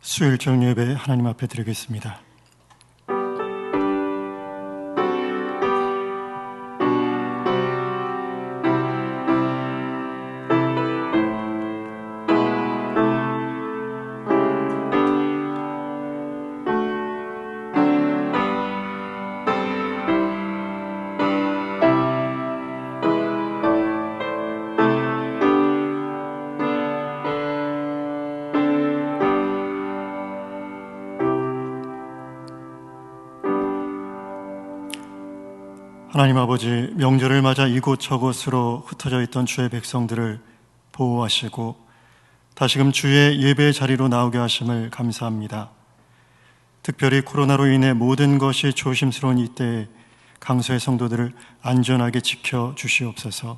수요일 저녁 예배 하나님 앞에 드리겠습니다. 하나님 아버지, 명절을 맞아 이곳저곳으로 흩어져 있던 주의 백성들을 보호하시고 다시금 주의 예배 자리로 나오게 하심을 감사합니다. 특별히 코로나로 인해 모든 것이 조심스러운 이때에 강서의 성도들을 안전하게 지켜주시옵소서.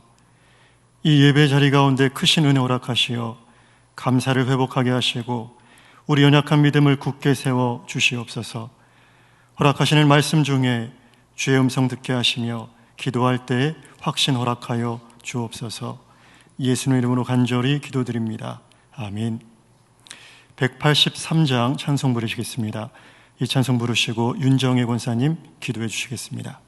이 예배 자리 가운데 크신 은혜 허락하시어 감사를 회복하게 하시고 우리 연약한 믿음을 굳게 세워 주시옵소서. 허락하시는 말씀 중에 주의 음성 듣게 하시며 기도할 때에 확신 허락하여 주옵소서. 예수님의 이름으로 간절히 기도드립니다. 아멘. 183장 찬송 부르시겠습니다. 이 찬송 부르시고 윤정혜 권사님 기도해 주시겠습니다.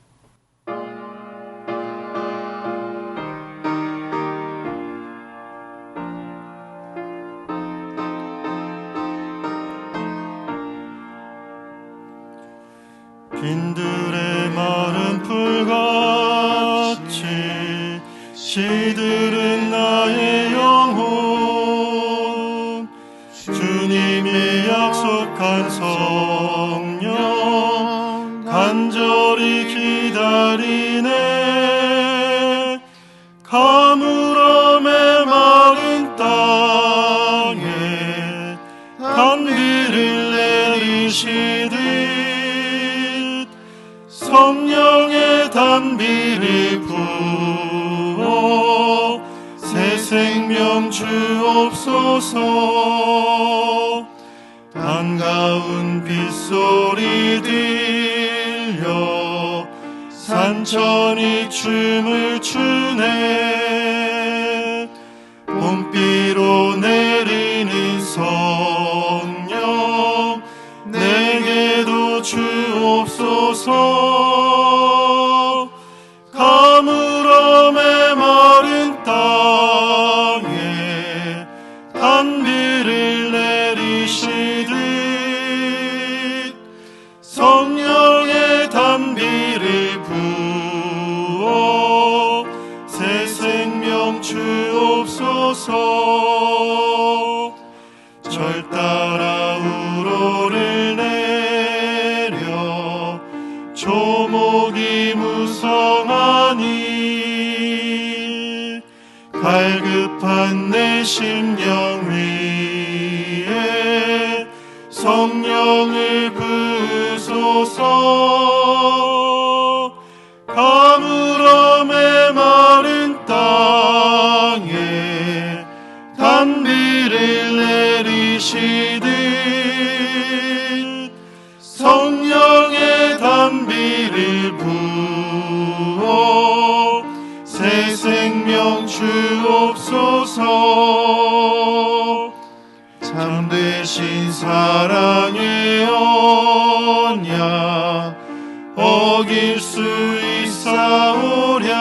빈들의 마른 풀같이 시들은 나의 영혼, 주님이 약속한 성령 간절히 기다리네. 가물함에 마른 땅에 단비를 내리시듯 성령의 단비를 부어 새 생명 주옵소서. 반가운 빗소리 들려 산천이 춤을 추네. 봄비로 내리는 성령 내게도 주옵소서. 가물함에 마른 땅에 단비를 내리시듯 성령의 단비를 부어 새 생명 주옵소서. 절 따라 우로를 내려 조목이 무성하니 갈급한 내 심령 위에 성령을 부으소서. 가물함에 마른 땅에 단비를 내리시듯 성령의 단비를 부어 새 생명 주옵소서. 참되신 사랑의 언약 어길 수 있사오랴.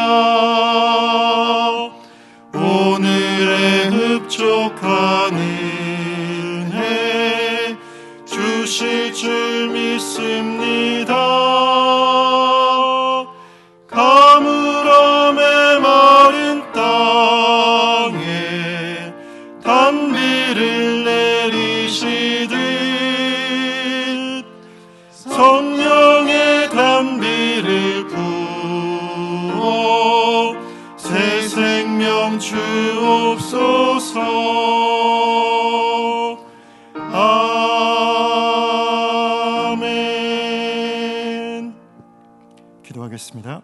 오늘의 흡족한 은혜 주실 줄 믿습니다. 가물함에 마른 땅에 단비를 내리시듯 성령의 단비를 부어 새 생명 주옵소서. 아멘. 기도하겠습니다.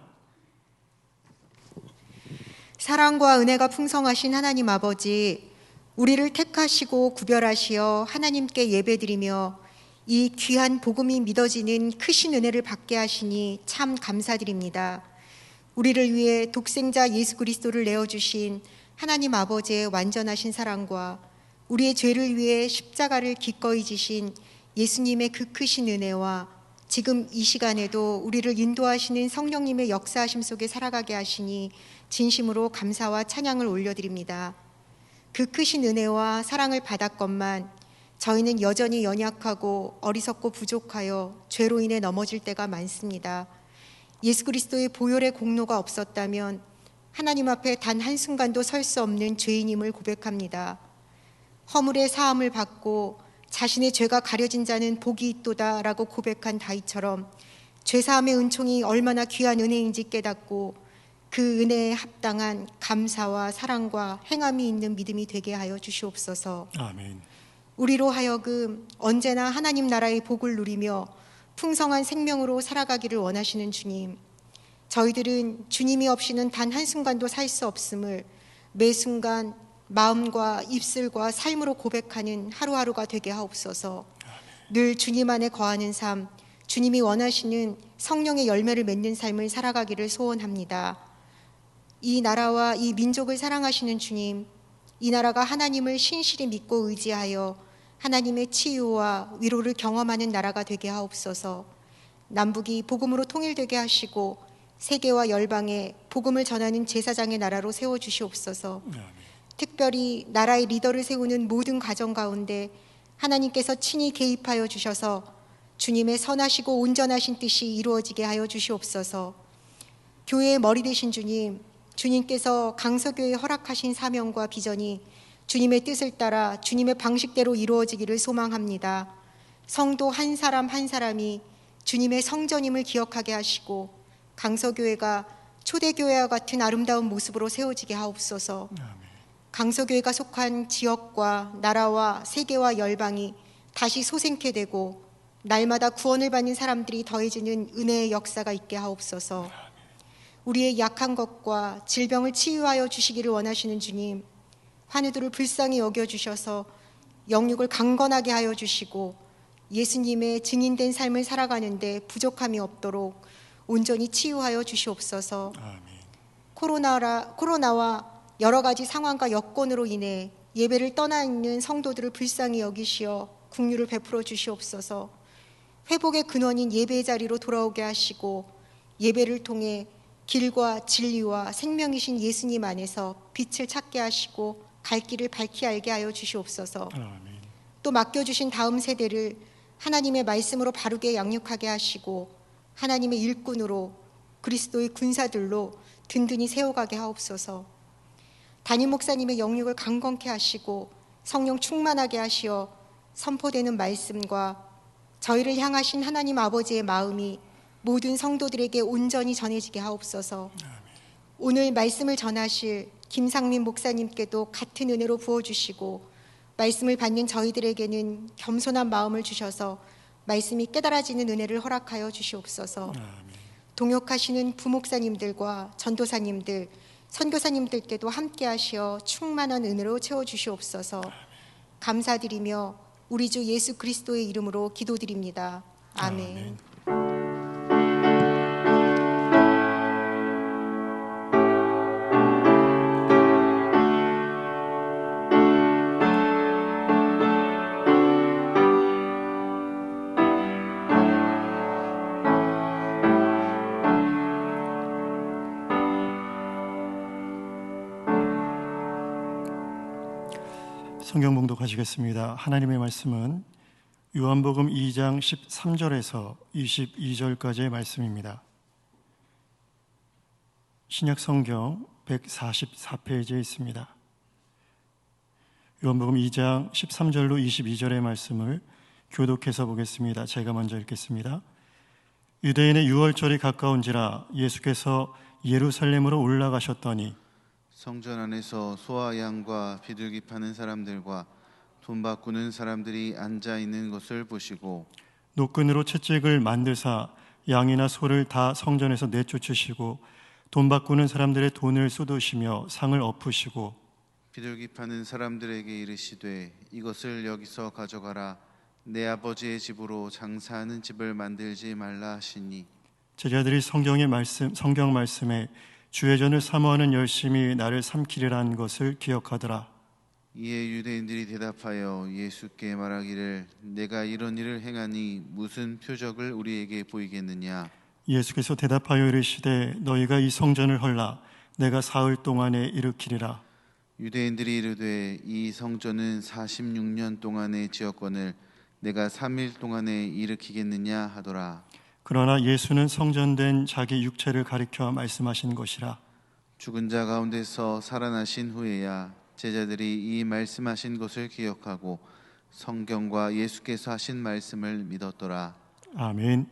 사랑과 은혜가 풍성하신 하나님 아버지, 우리를 택하시고 구별하시어 하나님께 예배드리며 이 귀한 복음이 믿어지는 크신 은혜를 받게 하시니 참 감사드립니다. 우리를 위해 독생자 예수 그리스도를 내어주신 하나님 아버지의 완전하신 사랑과 우리의 죄를 위해 십자가를 기꺼이 지신 예수님의 그 크신 은혜와 지금 이 시간에도 우리를 인도하시는 성령님의 역사하심 속에 살아가게 하시니 진심으로 감사와 찬양을 올려드립니다. 그 크신 은혜와 사랑을 받았건만 저희는 여전히 연약하고 어리석고 부족하여 죄로 인해 넘어질 때가 많습니다. 예수 그리스도의 보혈의 공로가 없었다면 하나님 앞에 단 한순간도 설 수 없는 죄인임을 고백합니다. 허물의 사함을 받고 자신의 죄가 가려진 자는 복이 있도다 라고 고백한 다윗처럼 죄사함의 은총이 얼마나 귀한 은혜인지 깨닫고 그 은혜에 합당한 감사와 사랑과 행함이 있는 믿음이 되게 하여 주시옵소서. 아멘. 우리로 하여금 언제나 하나님 나라의 복을 누리며 풍성한 생명으로 살아가기를 원하시는 주님, 저희들은 주님이 없이는 단 한순간도 살 수 없음을 매 순간 마음과 입술과 삶으로 고백하는 하루하루가 되게 하옵소서. 늘 주님 안에 거하는 삶, 주님이 원하시는 성령의 열매를 맺는 삶을 살아가기를 소원합니다. 이 나라와 이 민족을 사랑하시는 주님, 이 나라가 하나님을 신실히 믿고 의지하여 하나님의 치유와 위로를 경험하는 나라가 되게 하옵소서. 남북이 복음으로 통일되게 하시고 세계와 열방에 복음을 전하는 제사장의 나라로 세워주시옵소서. 특별히 나라의 리더를 세우는 모든 가정 가운데 하나님께서 친히 개입하여 주셔서 주님의 선하시고 온전하신 뜻이 이루어지게 하여 주시옵소서. 교회의 머리 되신 주님, 주님께서 강서교회에 허락하신 사명과 비전이 주님의 뜻을 따라 주님의 방식대로 이루어지기를 소망합니다. 성도 한 사람 한 사람이 주님의 성전임을 기억하게 하시고 강서교회가 초대교회와 같은 아름다운 모습으로 세워지게 하옵소서. 강서교회가 속한 지역과 나라와 세계와 열방이 다시 소생케 되고 날마다 구원을 받는 사람들이 더해지는 은혜의 역사가 있게 하옵소서. 우리의 약한 것과 질병을 치유하여 주시기를 원하시는 주님, 환우들을 불쌍히 여겨주셔서 영육을 강건하게 하여 주시고 예수님의 증인된 삶을 살아가는데 부족함이 없도록 온전히 치유하여 주시옵소서. 코로나와 여러 가지 상황과 여건으로 인해 예배를 떠나 있는 성도들을 불쌍히 여기시어 긍휼을 베풀어 주시옵소서. 회복의 근원인 예배의 자리로 돌아오게 하시고 예배를 통해 길과 진리와 생명이신 예수님 안에서 빛을 찾게 하시고 갈 길을 밝히 알게 하여 주시옵소서. 또 맡겨주신 다음 세대를 하나님의 말씀으로 바르게 양육하게 하시고 하나님의 일꾼으로 그리스도의 군사들로 든든히 세워가게 하옵소서. 담임 목사님의 영육을 강건케 하시고 성령 충만하게 하시어 선포되는 말씀과 저희를 향하신 하나님 아버지의 마음이 모든 성도들에게 온전히 전해지게 하옵소서. 오늘 말씀을 전하실 김상민 목사님께도 같은 은혜로 부어주시고 말씀을 받는 저희들에게는 겸손한 마음을 주셔서 말씀이 깨달아지는 은혜를 허락하여 주시옵소서. 동역하시는 부목사님들과 전도사님들, 선교사님들께도 함께 하시어 충만한 은혜로 채워주시옵소서. 감사드리며 우리 주 예수 그리스도의 이름으로 기도드립니다. 아멘. 성경 봉독하시겠습니다. 하나님의 말씀은 요한복음 2장 13절에서 22절까지의 말씀입니다. 신약 성경 144페이지에 있습니다. 요한복음 2장 13절로 22절의 말씀을 교독해서 보겠습니다. 제가 먼저 읽겠습니다. 유대인의 유월절이 가까운지라 예수께서 예루살렘으로 올라가셨더니 성전 안에서 소와 양과 비둘기 파는 사람들과 돈 바꾸는 사람들이 앉아 있는 것을 보시고 노끈으로 채찍을 만드사 양이나 소를 다 성전에서 내쫓으시고 돈 바꾸는 사람들의 돈을 쏟으시며 상을 엎으시고 비둘기 파는 사람들에게 이르시되 이것을 여기서 가져가라. 내 아버지의 집으로 장사하는 집을 만들지 말라 하시니 제자들이 성경 말씀에 주의 전을 사모하는 열심이 나를 삼키리라는 것을 기억하더라. 이에 유대인들이 대답하여 예수께 말하기를 내가 이런 일을 행하니 무슨 표적을 우리에게 보이겠느냐. 예수께서 대답하여 이르시되 너희가 이 성전을 헐라 내가 사흘 동안에 일으키리라. 유대인들이 이르되 이 성전은 46년 동안에 지었거늘 내가 3일 동안에 일으키겠느냐 하더라. 그러나 예수는 성전된 자기 육체를 가리켜 말씀하신 것이라. 죽은 자 가운데서 살아나신 후에야 제자들이 이 말씀하신 것을 기억하고 성경과 예수께서 하신 말씀을 믿었더라. 아멘.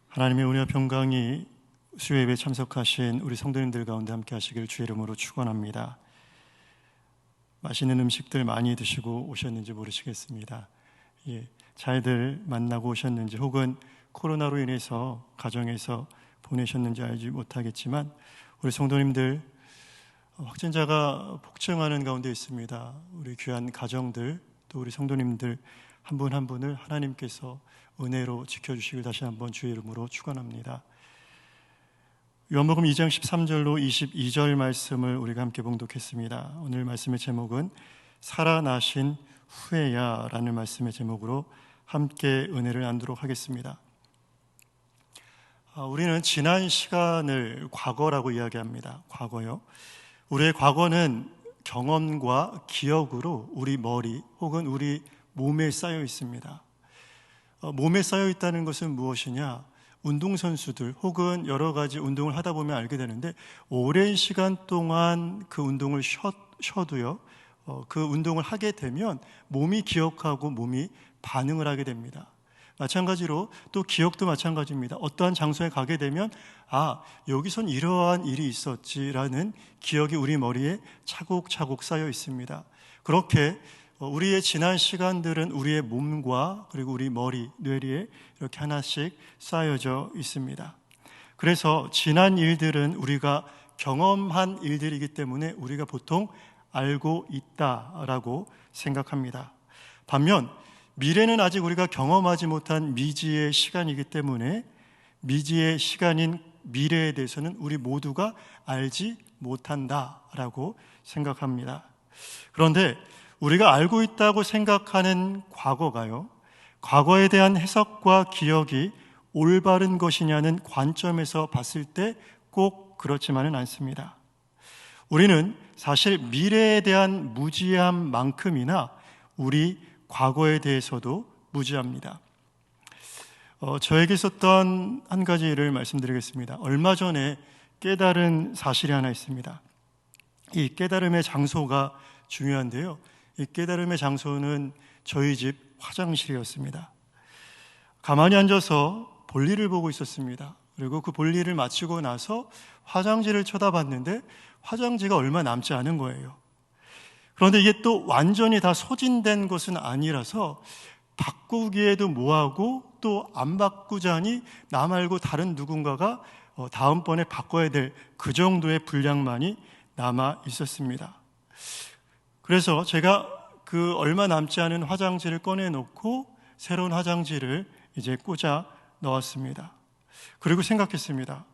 하나님의 은혜와 평강이 수요예배에 참석하신 우리 성도님들 가운데 함께 하시길 주의 이름으로 축원합니다. 맛있는 음식들 많이 드시고 오셨는지 모르시겠습니다. 잘들 만나고 오셨는지 혹은 코로나로 인해서 가정에서 보내셨는지 알지 못하겠지만 우리 성도님들 확진자가 폭증하는 가운데 있습니다. 우리 귀한 가정들 또 우리 성도님들 한 분 한 분을 하나님께서 은혜로 지켜주시길 다시 한번 주의 이름으로 축원합니다. 요한복음 2장 13절로 22절 말씀을 우리가 함께 봉독했습니다. 오늘 말씀의 제목은 살아나신 후에야 라는 말씀의 제목으로 함께 은혜를 나누도록 하겠습니다. 우리는 지난 시간을 과거라고 이야기합니다. 과거요. 우리의 과거는 경험과 기억으로 우리 머리 혹은 우리 몸에 쌓여 있습니다. 몸에 쌓여 있다는 것은 무엇이냐? 운동선수들 혹은 여러 가지 운동을 하다 보면 알게 되는데 오랜 시간 동안 그 운동을 쉬어도요 그 운동을 하게 되면 몸이 기억하고 몸이 반응을 하게 됩니다. 마찬가지로 또 기억도 마찬가지입니다. 어떠한 장소에 가게 되면 여기선 이러한 일이 있었지라는 기억이 우리 머리에 차곡차곡 쌓여 있습니다. 그렇게 우리의 지난 시간들은 우리의 몸과 그리고 우리 머리, 뇌리에 이렇게 하나씩 쌓여져 있습니다. 그래서 지난 일들은 우리가 경험한 일들이기 때문에 우리가 보통 알고 있다라고 생각합니다. 반면 미래는 아직 우리가 경험하지 못한 미지의 시간이기 때문에 미지의 시간인 미래에 대해서는 우리 모두가 알지 못한다라고 생각합니다. 그런데 우리가 알고 있다고 생각하는 과거가요, 과거에 대한 해석과 기억이 올바른 것이냐는 관점에서 봤을 때 꼭 그렇지만은 않습니다. 우리는 사실 미래에 대한 무지함만큼이나 우리 과거에 대해서도 무지합니다. 저에게 있었던 한 가지 일을 말씀드리겠습니다. 얼마 전에 깨달은 사실이 하나 있습니다. 이 깨달음의 장소가 중요한데요. 이 깨달음의 장소는 저희 집 화장실이었습니다. 가만히 앉아서 볼일을 보고 있었습니다. 그리고 그 볼일을 마치고 나서 화장지를 쳐다봤는데 화장지가 얼마 남지 않은 거예요. 그런데 이게 또 완전히 다 소진된 것은 아니라서 바꾸기에도 뭐하고 또 안 바꾸자니 나 말고 다른 누군가가 다음번에 바꿔야 될 그 정도의 분량만이 남아 있었습니다. 그래서 제가 그 얼마 남지 않은 화장지를 꺼내놓고 새로운 화장지를 이제 꽂아 넣었습니다. 그리고 생각했습니다.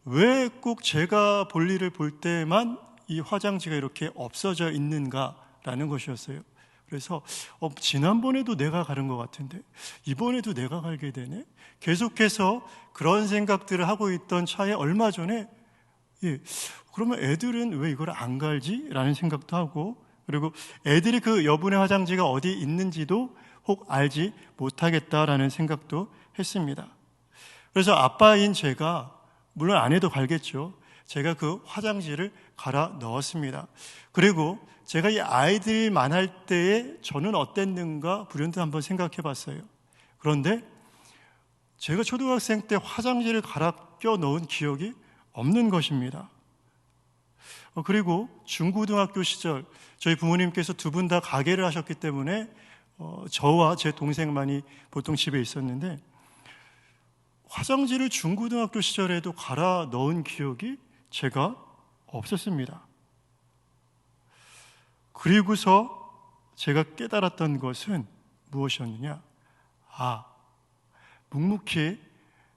왜 꼭 제가 볼일을 볼 때만 이 화장지가 이렇게 없어져 있는가라는 것이었어요. 그래서 지난번에도 내가 가른 것 같은데 이번에도 내가 갈게 되네. 계속해서 그런 생각들을 하고 있던 차에 얼마 전에 그러면 애들은 왜 이걸 안 갈지? 라는 생각도 하고, 그리고 애들이 그 여분의 화장지가 어디 있는지도 혹 알지 못하겠다라는 생각도 했습니다. 그래서 아빠인 제가, 물론 아내도 갈겠죠, 제가 그 화장지를 갈아 넣었습니다. 그리고 제가 이 아이들만 할 때에 저는 어땠는가 불현듯 한번 생각해 봤어요. 그런데 제가 초등학생 때 화장지를 갈아 껴 넣은 기억이 없는 것입니다. 그리고 중고등학교 시절 저희 부모님께서 두 분 다 가게를 하셨기 때문에 저와 제 동생만이 보통 집에 있었는데 화장지를 중고등학교 시절에도 갈아 넣은 기억이 제가 없었습니다. 그리고서 제가 깨달았던 것은 무엇이었느냐? 묵묵히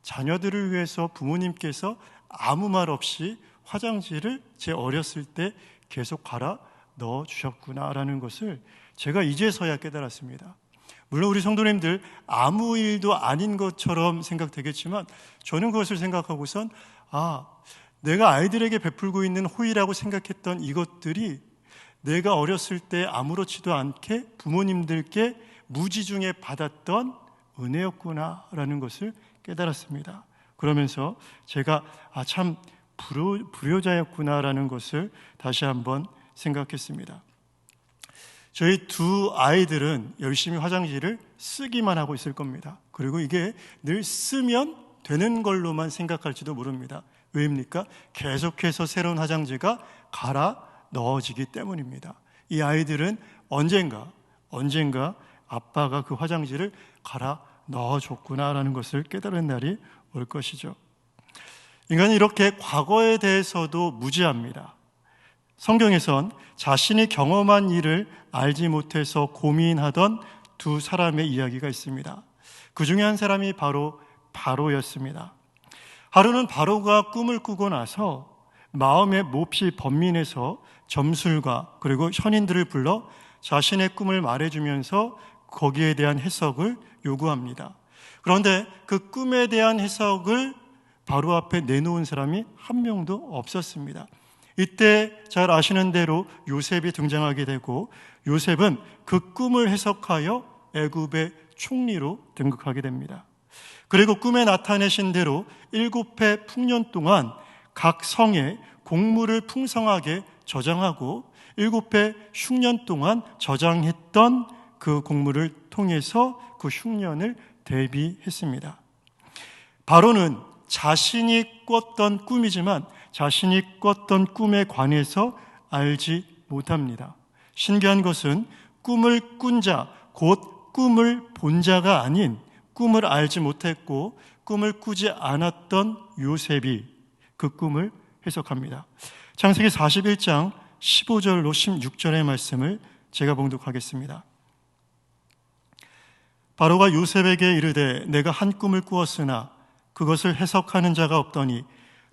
자녀들을 위해서 부모님께서 아무 말 없이 화장지를 제 어렸을 때 계속 갈아 넣어주셨구나라는 것을 제가 이제서야 깨달았습니다. 물론 우리 성도님들 아무 일도 아닌 것처럼 생각되겠지만 저는 그것을 생각하고선 내가 아이들에게 베풀고 있는 호의라고 생각했던 이것들이 내가 어렸을 때 아무렇지도 않게 부모님들께 무지중에 받았던 은혜였구나라는 것을 깨달았습니다. 그러면서 제가 참 불효자였구나라는 것을 다시 한번 생각했습니다. 저희 두 아이들은 열심히 화장지를 쓰기만 하고 있을 겁니다. 그리고 이게 늘 쓰면 되는 걸로만 생각할지도 모릅니다. 왜입니까? 계속해서 새로운 화장지가 갈아 넣어지기 때문입니다. 이 아이들은 언젠가 아빠가 그 화장지를 갈아 넣어줬구나라는 것을 깨달은 날이 올 것이죠. 인간은 이렇게 과거에 대해서도 무지합니다. 성경에선 자신이 경험한 일을 알지 못해서 고민하던 두 사람의 이야기가 있습니다. 그 중에 한 사람이 바로 바로였습니다. 하루는 바로가 꿈을 꾸고 나서 마음에 몹시 번민해서 점술가 그리고 현인들을 불러 자신의 꿈을 말해주면서 거기에 대한 해석을 요구합니다. 그런데 그 꿈에 대한 해석을 바로 앞에 내놓은 사람이 한 명도 없었습니다. 이때 잘 아시는 대로 요셉이 등장하게 되고 요셉은 그 꿈을 해석하여 애굽의 총리로 등극하게 됩니다. 그리고 꿈에 나타내신 대로 7해 풍년 동안 각 성에 곡물을 풍성하게 저장하고 7해 흉년 동안 저장했던 그 곡물을 통해서 그 흉년을 대비했습니다. 바로는 자신이 꿨던 꿈이지만 자신이 꿨던 꿈에 관해서 알지 못합니다. 신기한 것은 꿈을 꾼 자, 곧 꿈을 본 자가 아닌 꿈을 알지 못했고 꿈을 꾸지 않았던 요셉이 그 꿈을 해석합니다. 창세기 41장 15절로 16절의 말씀을 제가 봉독하겠습니다. 바로가 요셉에게 이르되 내가 한 꿈을 꾸었으나 그것을 해석하는 자가 없더니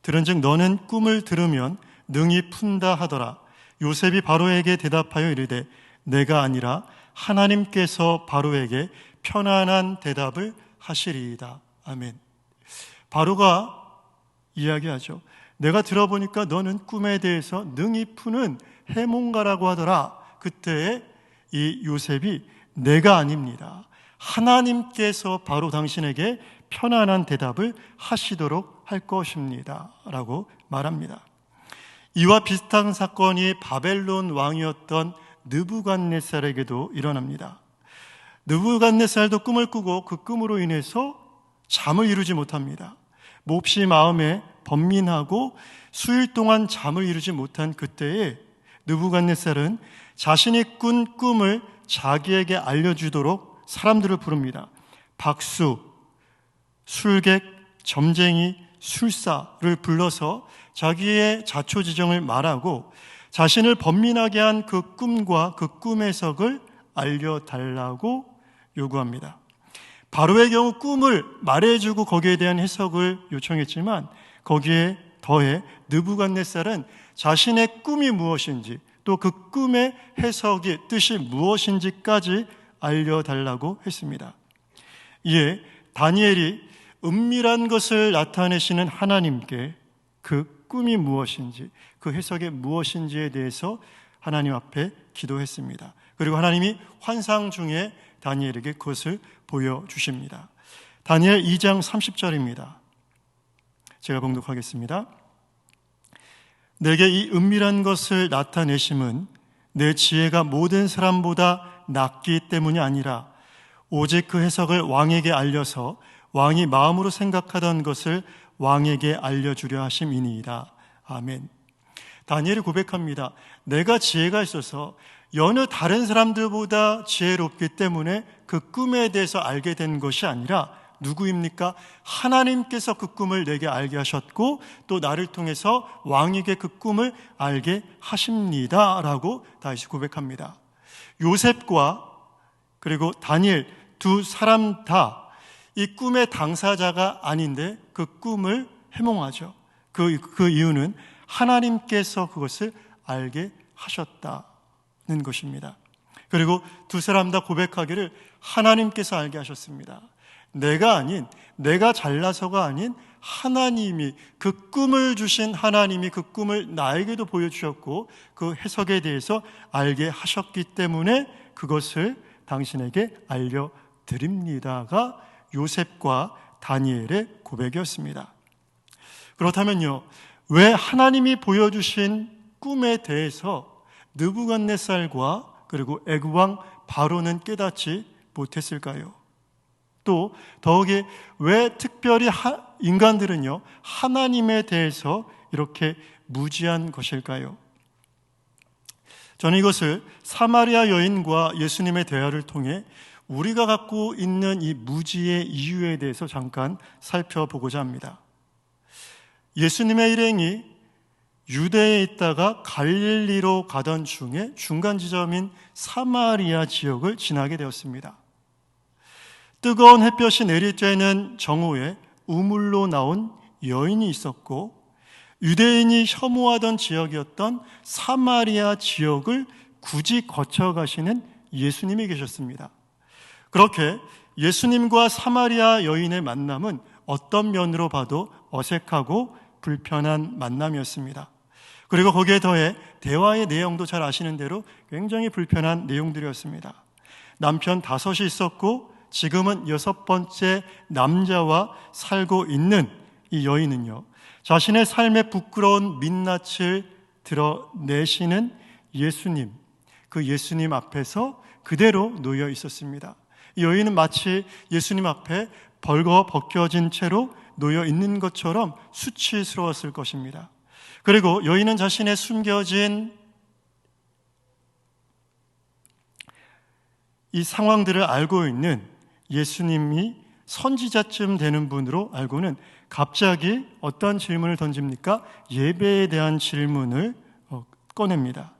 들은즉 너는 꿈을 들으면 능히 푼다 하더라. 요셉이 바로에게 대답하여 이르되 내가 아니라 하나님께서 바로에게 편안한 대답을 하시리이다. 아멘. 바로가 이야기하죠. 내가 들어보니까 너는 꿈에 대해서 능히 푸는 해몽가라고 하더라. 그때 이 요셉이 내가 아닙니다. 하나님께서 바로 당신에게 편안한 대답을 하시도록 할 것입니다 라고 말합니다. 이와 비슷한 사건이 바벨론 왕이었던 느부갓네살에게도 일어납니다. 느부갓네살도 꿈을 꾸고 그 꿈으로 인해서 잠을 이루지 못합니다. 몹시 마음에 번민하고 수일 동안 잠을 이루지 못한 그때에 느부갓네살은 자신이 꾼 꿈을 자기에게 알려주도록 사람들을 부릅니다. 박수, 술객, 점쟁이, 술사를 불러서 자기의 자초지정을 말하고 자신을 번민하게 한 그 꿈과 그 꿈 해석을 알려달라고 요구합니다. 바로의 경우 꿈을 말해주고 거기에 대한 해석을 요청했지만 거기에 더해 느부갓네살은 자신의 꿈이 무엇인지 또 그 꿈의 해석이 뜻이 무엇인지까지 알려달라고 했습니다. 이에 다니엘이 은밀한 것을 나타내시는 하나님께 그 꿈이 무엇인지 그 해석이 무엇인지에 대해서 하나님 앞에 기도했습니다. 그리고 하나님이 환상 중에 다니엘에게 그것을 보여주십니다. 다니엘 2장 30절입니다. 제가 봉독하겠습니다. 내게 이 은밀한 것을 나타내심은 내 지혜가 모든 사람보다 낫기 때문이 아니라 오직 그 해석을 왕에게 알려서 왕이 마음으로 생각하던 것을 왕에게 알려주려 하심이니이다. 아멘. 다니엘이 고백합니다. 내가 지혜가 있어서 여느 다른 사람들보다 지혜롭기 때문에 그 꿈에 대해서 알게 된 것이 아니라 누구입니까? 하나님께서 그 꿈을 내게 알게 하셨고 또 나를 통해서 왕에게 그 꿈을 알게 하십니다 라고 다시 고백합니다. 요셉과 그리고 다니엘 두 사람 다 이 꿈의 당사자가 아닌데 그 꿈을 해몽하죠. 그 이유는 하나님께서 그것을 알게 하셨다는 것입니다. 그리고 두 사람 다 고백하기를 하나님께서 알게 하셨습니다. 내가 아닌, 내가 잘나서가 아닌 하나님이, 그 꿈을 주신 하나님이 그 꿈을 나에게도 보여주셨고 그 해석에 대해서 알게 하셨기 때문에 그것을 당신에게 알려드립니다가 요셉과 다니엘의 고백이었습니다. 그렇다면요, 왜 하나님이 보여주신 꿈에 대해서 느부갓네살과 그리고 애국왕 바로는 깨닫지 못했을까요? 또 더욱이 왜 특별히 인간들은요, 하나님에 대해서 이렇게 무지한 것일까요? 저는 이것을 사마리아 여인과 예수님의 대화를 통해 우리가 갖고 있는 이 무지의 이유에 대해서 잠깐 살펴보고자 합니다. 예수님의 일행이 유대에 있다가 갈릴리로 가던 중에 중간 지점인 사마리아 지역을 지나게 되었습니다. 뜨거운 햇볕이 내리쬐는 정오에 우물로 나온 여인이 있었고, 유대인이 혐오하던 지역이었던 사마리아 지역을 굳이 거쳐가시는 예수님이 계셨습니다. 그렇게 예수님과 사마리아 여인의 만남은 어떤 면으로 봐도 어색하고 불편한 만남이었습니다. 그리고 거기에 더해 대화의 내용도 잘 아시는 대로 굉장히 불편한 내용들이었습니다. 남편 5이 있었고 지금은 6번째 남자와 살고 있는 이 여인은요, 자신의 삶의 부끄러운 민낯을 드러내시는 예수님, 그 예수님 앞에서 그대로 놓여 있었습니다. 이 여인은 마치 예수님 앞에 벌거 벗겨진 채로 놓여 있는 것처럼 수치스러웠을 것입니다. 그리고 여인은 자신의 숨겨진 이 상황들을 알고 있는 예수님이 선지자쯤 되는 분으로 알고는 갑자기 어떤 질문을 던집니까? 예배에 대한 질문을 꺼냅니다.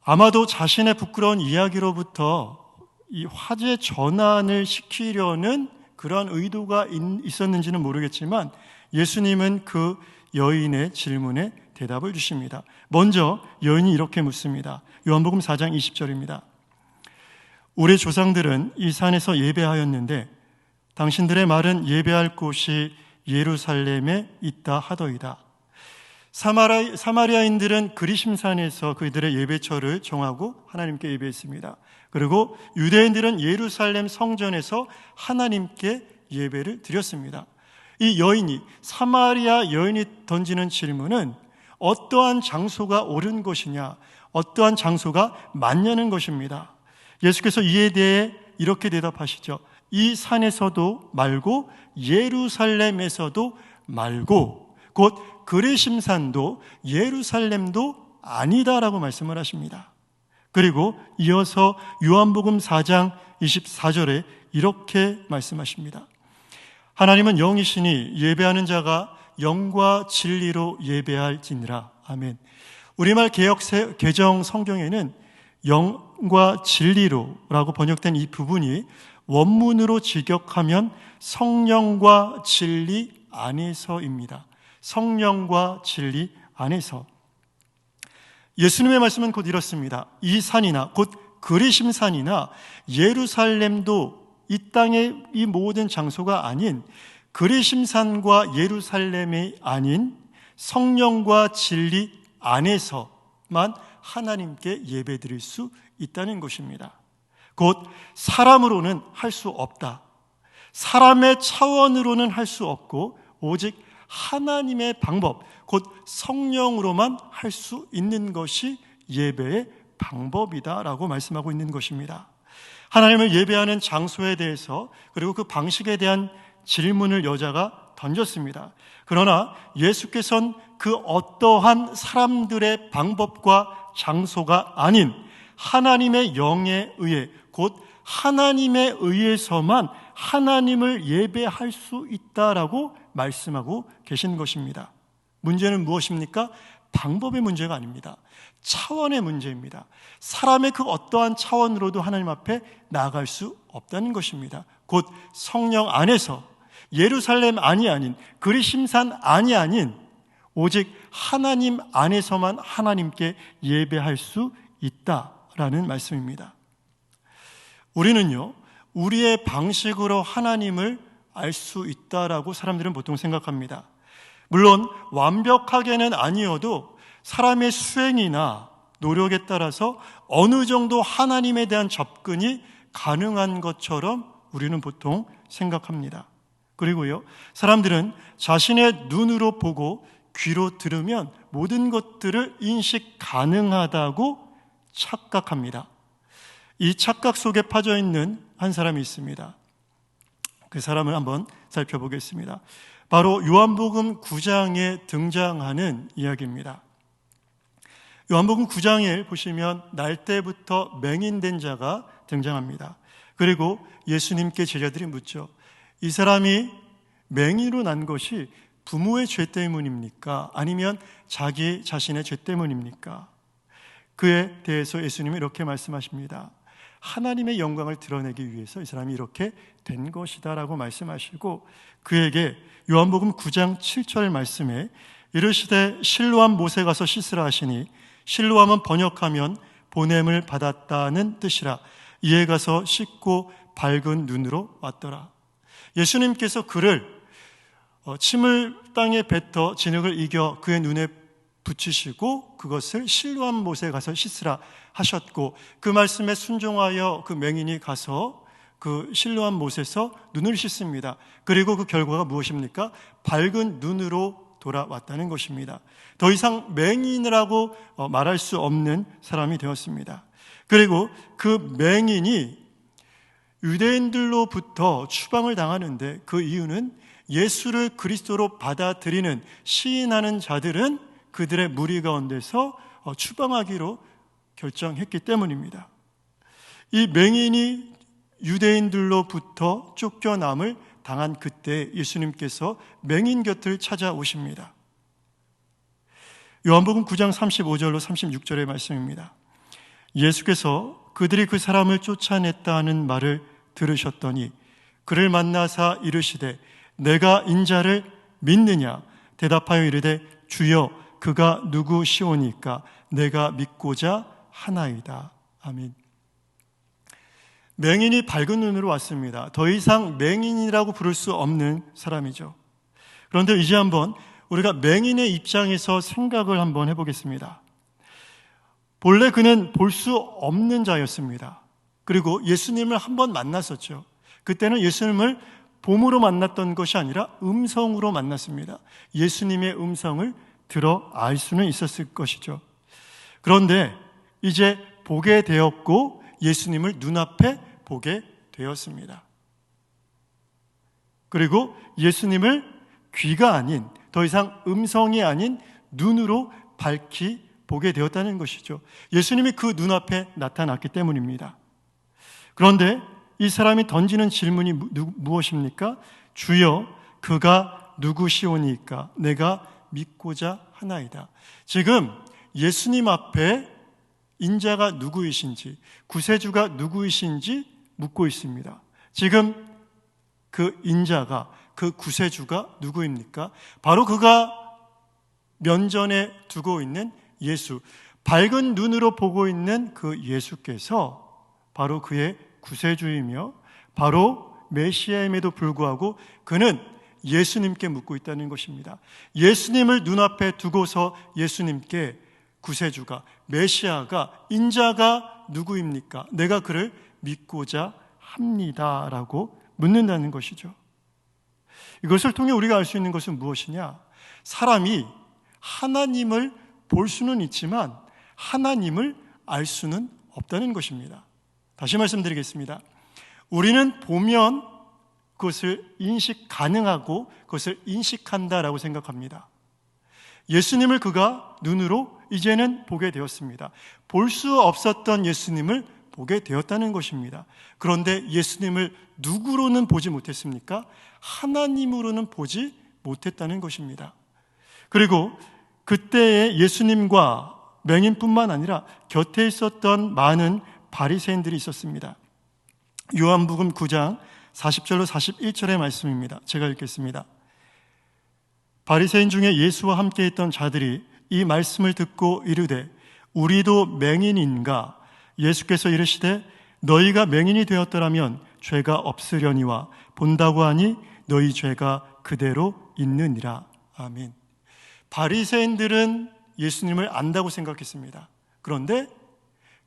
아마도 자신의 부끄러운 이야기로부터 이 화제 전환을 시키려는 그런 의도가 있었는지는 모르겠지만 예수님은 그 여인의 질문에 대답을 주십니다. 먼저 여인이 이렇게 묻습니다. 요한복음 4장 20절입니다. 우리 조상들은 이 산에서 예배하였는데 당신들의 말은 예배할 곳이 예루살렘에 있다 하더이다. 사마리아인들은 그리심산에서 그들의 예배처를 정하고 하나님께 예배했습니다. 그리고 유대인들은 예루살렘 성전에서 하나님께 예배를 드렸습니다. 이 여인이, 사마리아 여인이 던지는 질문은 어떠한 장소가 옳은 것이냐, 어떠한 장소가 맞냐는 것입니다. 예수께서 이에 대해 이렇게 대답하시죠. 이 산에서도 말고 예루살렘에서도 말고 곧 그리심산도 예루살렘도 아니다라고 말씀을 하십니다. 그리고 이어서 요한복음 4장 24절에 이렇게 말씀하십니다. 하나님은 영이시니 예배하는 자가 영과 진리로 예배할지니라. 아멘. 우리말 개정 성경에는 영과 진리로라고 번역된 이 부분이 원문으로 직역하면 성령과 진리 안에서입니다. 성령과 진리 안에서. 예수님의 말씀은 곧 이렇습니다. 이 산이나 곧 그리심산이나 예루살렘도 이 땅의 이 모든 장소가 아닌 그리심산과 예루살렘이 아닌 성령과 진리 안에서만 하나님께 예배드릴 수 있다는 것입니다. 곧 사람으로는 할 수 없다. 사람의 차원으로는 할 수 없고 오직 하나님의 방법, 곧 성령으로만 할 수 있는 것이 예배의 방법이다라고 말씀하고 있는 것입니다. 하나님을 예배하는 장소에 대해서 그리고 그 방식에 대한 질문을 여자가 던졌습니다. 그러나 예수께서는 그 어떠한 사람들의 방법과 장소가 아닌 하나님의 영에 의해, 곧 하나님에 의해서만 하나님을 예배할 수 있다라고 말씀하고 계신 것입니다. 문제는 무엇입니까? 방법의 문제가 아닙니다. 차원의 문제입니다. 사람의 그 어떠한 차원으로도 하나님 앞에 나아갈 수 없다는 것입니다. 곧 성령 안에서 예루살렘 안이 아닌 그리심산 안이 아닌 오직 하나님 안에서만 하나님께 예배할 수 있다라는 말씀입니다. 우리는요, 우리의 방식으로 하나님을 알 수 있다라고 사람들은 보통 생각합니다. 물론 완벽하게는 아니어도 사람의 수행이나 노력에 따라서 어느 정도 하나님에 대한 접근이 가능한 것처럼 우리는 보통 생각합니다. 그리고요, 사람들은 자신의 눈으로 보고 귀로 들으면 모든 것들을 인식 가능하다고 착각합니다. 이 착각 속에 빠져 있는 한 사람이 있습니다. 그 사람을 한번 살펴보겠습니다. 바로 요한복음 9장에 등장하는 이야기입니다. 요한복음 9장에 보시면 날 때부터 맹인된 자가 등장합니다. 그리고 예수님께 제자들이 묻죠. 이 사람이 맹인으로 난 것이 부모의 죄 때문입니까? 아니면 자기 자신의 죄 때문입니까? 그에 대해서 예수님은 이렇게 말씀하십니다. 하나님의 영광을 드러내기 위해서 이 사람이 이렇게 된 것이다 라고 말씀하시고, 그에게 요한복음 9장 7절 말씀에 이르시되 실로암 못에 가서 씻으라 하시니, 실로암은 번역하면 보냄을 받았다는 뜻이라. 이에 가서 씻고 밝은 눈으로 왔더라. 예수님께서 그를 침을 땅에 뱉어 진흙을 이겨 그의 눈에 붙이시고 그것을 실로암 못에 가서 씻으라 하셨고, 그 말씀에 순종하여 그 맹인이 가서 그 실로암 못에서 눈을 씻습니다. 그리고 그 결과가 무엇입니까? 밝은 눈으로 돌아왔다는 것입니다. 더 이상 맹인이라고 말할 수 없는 사람이 되었습니다. 그리고 그 맹인이 유대인들로부터 추방을 당하는데, 그 이유는 예수를 그리스도로 받아들이는, 시인하는 자들은 그들의 무리 가운데서 추방하기로 결정했기 때문입니다. 이 맹인이 유대인들로부터 쫓겨남을 당한 그때 예수님께서 맹인 곁을 찾아오십니다. 요한복음 9장 35절로 36절의 말씀입니다. 예수께서 그들이 그 사람을 쫓아냈다는 말을 들으셨더니 그를 만나사 이르시되 내가 인자를 믿느냐? 대답하여 이르되 주여 그가 누구시오니까 내가 믿고자 하나이다. 아멘. 맹인이 밝은 눈으로 왔습니다. 더 이상 맹인이라고 부를 수 없는 사람이죠. 그런데 이제 한번 우리가 맹인의 입장에서 생각을 한번 해보겠습니다. 본래 그는 볼 수 없는 자였습니다. 그리고 예수님을 한번 만났었죠. 그때는 예수님을 봄으로 만났던 것이 아니라 음성으로 만났습니다. 예수님의 음성을 들어 알 수는 있었을 것이죠. 그런데 이제 보게 되었고 예수님을 눈앞에 보게 되었습니다. 그리고 예수님을 귀가 아닌, 더 이상 음성이 아닌 눈으로 밝히 보게 되었다는 것이죠. 예수님이 그 눈앞에 나타났기 때문입니다. 그런데 이 사람이 던지는 질문이 무엇입니까? 주여 그가 누구시오니까 내가 믿고자 하나이다. 지금 예수님 앞에 인자가 누구이신지, 구세주가 누구이신지 묻고 있습니다. 지금 그 인자가, 그 구세주가 누구입니까? 바로 그가 면전에 두고 있는 예수, 밝은 눈으로 보고 있는 그 예수께서 바로 그의 구세주이며 바로 메시아임에도 불구하고 그는 예수님께 묻고 있다는 것입니다. 예수님을 눈앞에 두고서 예수님께 구세주가, 메시아가, 인자가 누구입니까? 내가 그를 믿고자 합니다라고 묻는다는 것이죠. 이것을 통해 우리가 알 수 있는 것은 무엇이냐? 사람이 하나님을 볼 수는 있지만 하나님을 알 수는 없다는 것입니다. 다시 말씀드리겠습니다. 우리는 보면 그것을 인식 가능하고 그것을 인식한다라고 생각합니다. 예수님을 그가 눈으로 이제는 보게 되었습니다. 볼 수 없었던 예수님을 보게 되었다는 것입니다. 그런데 예수님을 누구로는 보지 못했습니까? 하나님으로는 보지 못했다는 것입니다. 그리고 그때의 예수님과 맹인뿐만 아니라 곁에 있었던 많은 바리새인들이 있었습니다. 요한복음 9장 40절로 41절의 말씀입니다. 제가 읽겠습니다. 바리새인 중에 예수와 함께 있던 자들이 이 말씀을 듣고 이르되 우리도 맹인인가? 예수께서 이르시되 너희가 맹인이 되었더라면 죄가 없으려니와 본다고 하니 너희 죄가 그대로 있느니라. 아멘. 바리새인들은 예수님을 안다고 생각했습니다. 그런데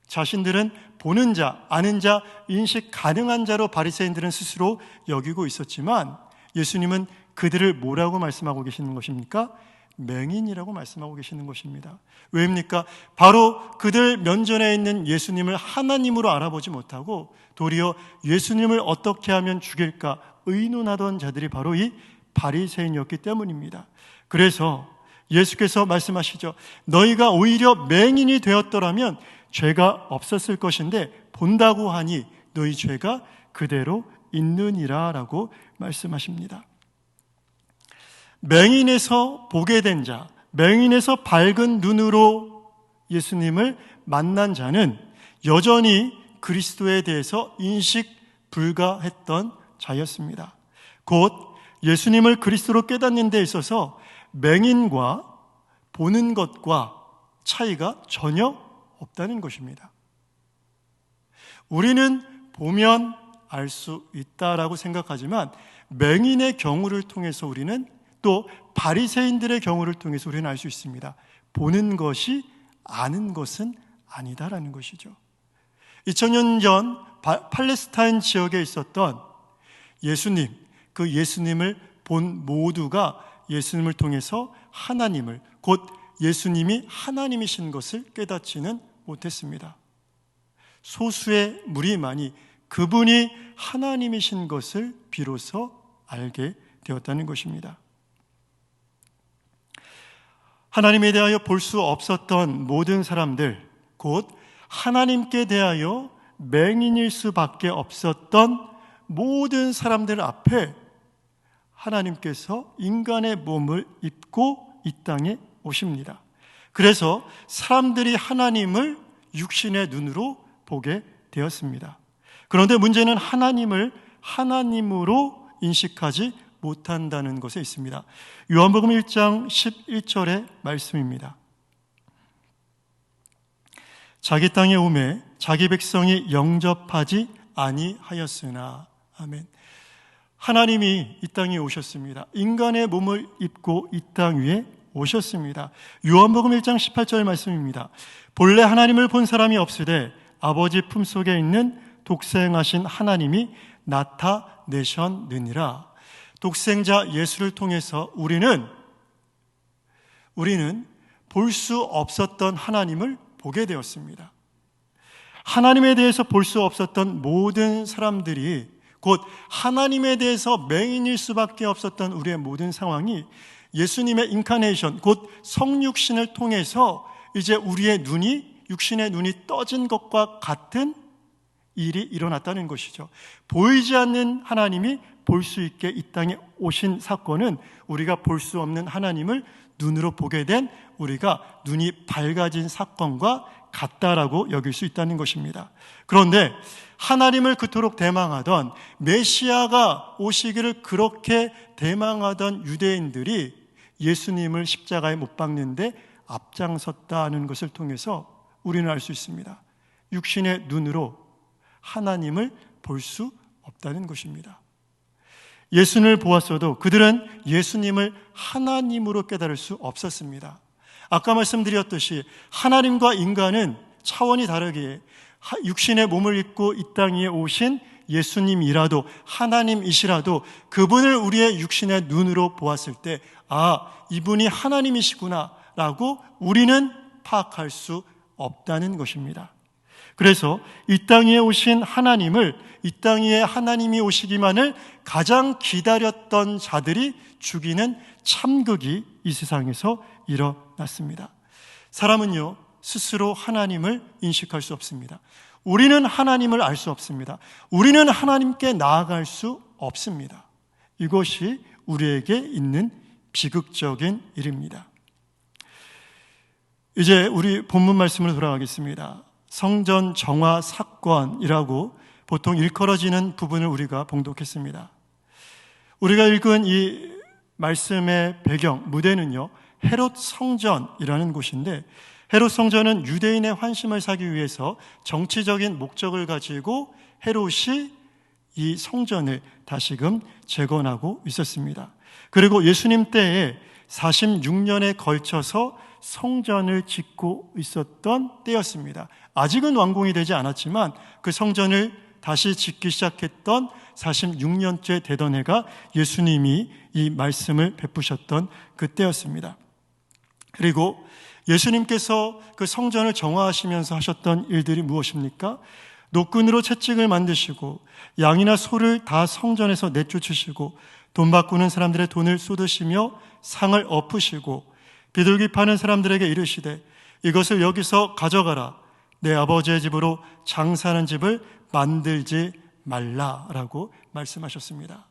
자신들은 보는 자, 아는 자, 인식 가능한 자로 바리새인들은 스스로 여기고 있었지만 예수님은 그들을 뭐라고 말씀하고 계시는 것입니까? 맹인이라고 말씀하고 계시는 것입니다. 왜입니까? 바로 그들 면전에 있는 예수님을 하나님으로 알아보지 못하고 도리어 예수님을 어떻게 하면 죽일까 의논하던 자들이 바로 이 바리새인이었기 때문입니다. 그래서 예수께서 말씀하시죠. 너희가 오히려 맹인이 되었더라면 죄가 없었을 것인데 본다고 하니 너희 죄가 그대로 있느니라 라고 말씀하십니다. 맹인에서 보게 된 자, 맹인에서 밝은 눈으로 예수님을 만난 자는 여전히 그리스도에 대해서 인식 불가했던 자였습니다. 곧 예수님을 그리스도로 깨닫는 데 있어서 맹인과 보는 것과 차이가 전혀 없다는 것입니다. 우리는 보면 알 수 있다라고 생각하지만 맹인의 경우를 통해서 우리는 또 바리새인들의 경우를 통해서 우리는 알 수 있습니다. 보는 것이 아는 것은 아니다라는 것이죠. 2000년 전 팔레스타인 지역에 있었던 예수님, 그 예수님을 본 모두가 예수님을 통해서 하나님을, 곧 예수님이 하나님이신 것을 깨닫지는 못했습니다. 소수의 무리만이 그분이 하나님이신 것을 비로소 알게 되었다는 것입니다. 하나님에 대하여 볼 수 없었던 모든 사람들, 곧 하나님께 대하여 맹인일 수밖에 없었던 모든 사람들 앞에 하나님께서 인간의 몸을 입고 이 땅에 오십니다. 그래서 사람들이 하나님을 육신의 눈으로 보게 되었습니다. 그런데 문제는 하나님을 하나님으로 인식하지 못한다는 것에 있습니다. 요한복음 1장 11절의 말씀입니다. 자기 땅에 오매 자기 백성이 영접하지 아니하였으나. 아멘. 하나님이 이 땅에 오셨습니다. 인간의 몸을 입고 이 땅 위에 오셨습니다. 요한복음 1장 18절 말씀입니다. 본래 하나님을 본 사람이 없으되 아버지 품속에 있는 독생하신 하나님이 나타내셨느니라. 독생자 예수를 통해서 우리는 볼 수 없었던 하나님을 보게 되었습니다. 하나님에 대해서 볼 수 없었던 모든 사람들이, 곧 하나님에 대해서 맹인일 수밖에 없었던 우리의 모든 상황이 예수님의 인카네이션, 곧 성육신을 통해서 이제 우리의 눈이, 육신의 눈이 떠진 것과 같은 일이 일어났다는 것이죠. 보이지 않는 하나님이 볼 수 있게 이 땅에 오신 사건은 우리가 볼 수 없는 하나님을 눈으로 보게 된, 우리가 눈이 밝아진 사건과 같다라고 여길 수 있다는 것입니다. 그런데 하나님을 그토록 대망하던, 메시아가 오시기를 그렇게 대망하던 유대인들이 예수님을 십자가에 못 박는데 앞장섰다는 것을 통해서 우리는 알 수 있습니다. 육신의 눈으로 하나님을 볼 수 없다는 것입니다. 예수님을 보았어도 그들은 예수님을 하나님으로 깨달을 수 없었습니다. 아까 말씀드렸듯이 하나님과 인간은 차원이 다르기에 육신의 몸을 입고 이 땅 위에 오신 예수님이라도, 하나님이시라도 그분을 우리의 육신의 눈으로 보았을 때, 아, 이분이 하나님이시구나 라고 우리는 파악할 수 없다는 것입니다. 그래서 이 땅 위에 오신 하나님을, 이 땅 위에 하나님이 오시기만을 가장 기다렸던 자들이 죽이는 참극이 이 세상에서 일어났습니다. 사람은요, 스스로 하나님을 인식할 수 없습니다. 우리는 하나님을 알 수 없습니다. 우리는 하나님께 나아갈 수 없습니다. 이것이 우리에게 있는 비극적인 일입니다. 이제 우리 본문 말씀으로 돌아가겠습니다. 성전 정화 사건이라고 보통 일컬어지는 부분을 우리가 봉독했습니다. 우리가 읽은 이 말씀의 배경, 무대는요, 헤롯 성전이라는 곳인데, 헤롯 성전은 유대인의 환심을 사기 위해서 정치적인 목적을 가지고 헤롯이 이 성전을 다시금 재건하고 있었습니다. 그리고 예수님 때에 46년에 걸쳐서 성전을 짓고 있었던 때였습니다. 아직은 완공이 되지 않았지만 그 성전을 다시 짓기 시작했던 46년째 되던 해가 예수님이 이 말씀을 베푸셨던 그때였습니다. 그리고 예수님께서 그 성전을 정화하시면서 하셨던 일들이 무엇입니까? 노끈으로 채찍을 만드시고 양이나 소를 다 성전에서 내쫓으시고 돈 바꾸는 사람들의 돈을 쏟으시며 상을 엎으시고 비둘기 파는 사람들에게 이르시되 이것을 여기서 가져가라. 내 아버지의 집으로 장사하는 집을 만들지 말라라고 말씀하셨습니다.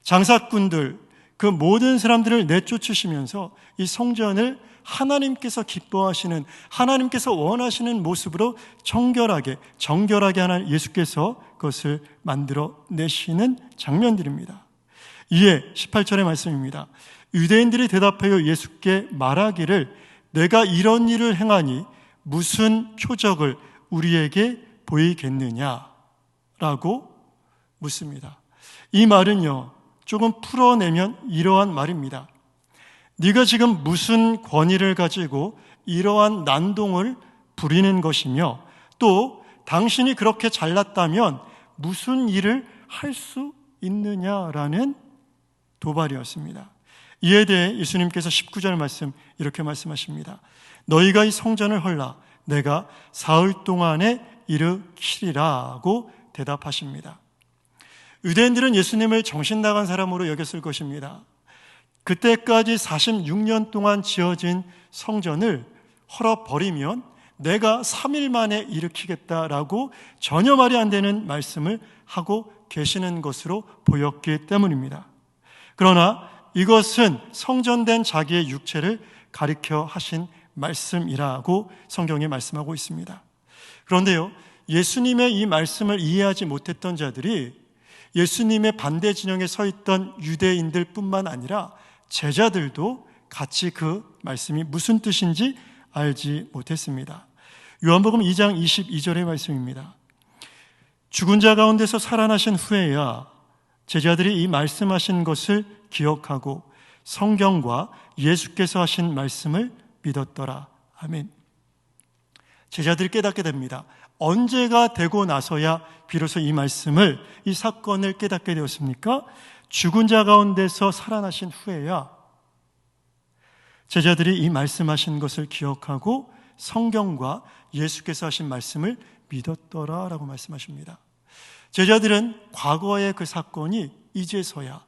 장사꾼들, 그 모든 사람들을 내쫓으시면서 이 성전을 하나님께서 기뻐하시는, 하나님께서 원하시는 모습으로 정결하게 하는 예수께서 그것을 만들어내시는 장면들입니다. 이에 18절의 말씀입니다. 유대인들이 대답하여 예수께 말하기를 내가 이런 일을 행하니 무슨 표적을 우리에게 보이겠느냐라고 묻습니다. 이 말은요, 조금 풀어내면 이러한 말입니다. 네가 지금 무슨 권위를 가지고 이러한 난동을 부리는 것이며 또 당신이 그렇게 잘났다면 무슨 일을 할 수 있느냐라는 도발이었습니다. 이에 대해 예수님께서 19절 말씀 이렇게 말씀하십니다. 너희가 이 성전을 헐라 내가 사흘 동안에 일으키리라고 대답하십니다. 유대인들은 예수님을 정신 나간 사람으로 여겼을 것입니다. 그때까지 46년 동안 지어진 성전을 헐어버리면 내가 3일 만에 일으키겠다라고 전혀 말이 안 되는 말씀을 하고 계시는 것으로 보였기 때문입니다. 그러나 이것은 성전된 자기의 육체를 가리켜 하신 말씀이라고 성경에 말씀하고 있습니다. 그런데요, 예수님의 이 말씀을 이해하지 못했던 자들이 예수님의 반대 진영에 서 있던 유대인들 뿐만 아니라 제자들도 같이 그 말씀이 무슨 뜻인지 알지 못했습니다. 요한복음 2장 22절의 말씀입니다. 죽은 자 가운데서 살아나신 후에야 제자들이 이 말씀하신 것을 기억하고 성경과 예수께서 하신 말씀을 믿었더라. 아멘. 제자들이 깨닫게 됩니다. 언제가 되고 나서야 비로소 이 말씀을, 이 사건을 깨닫게 되었습니까? 죽은 자 가운데서 살아나신 후에야 제자들이 이 말씀하신 것을 기억하고 성경과 예수께서 하신 말씀을 믿었더라라고 말씀하십니다. 제자들은 과거의 그 사건이 이제서야,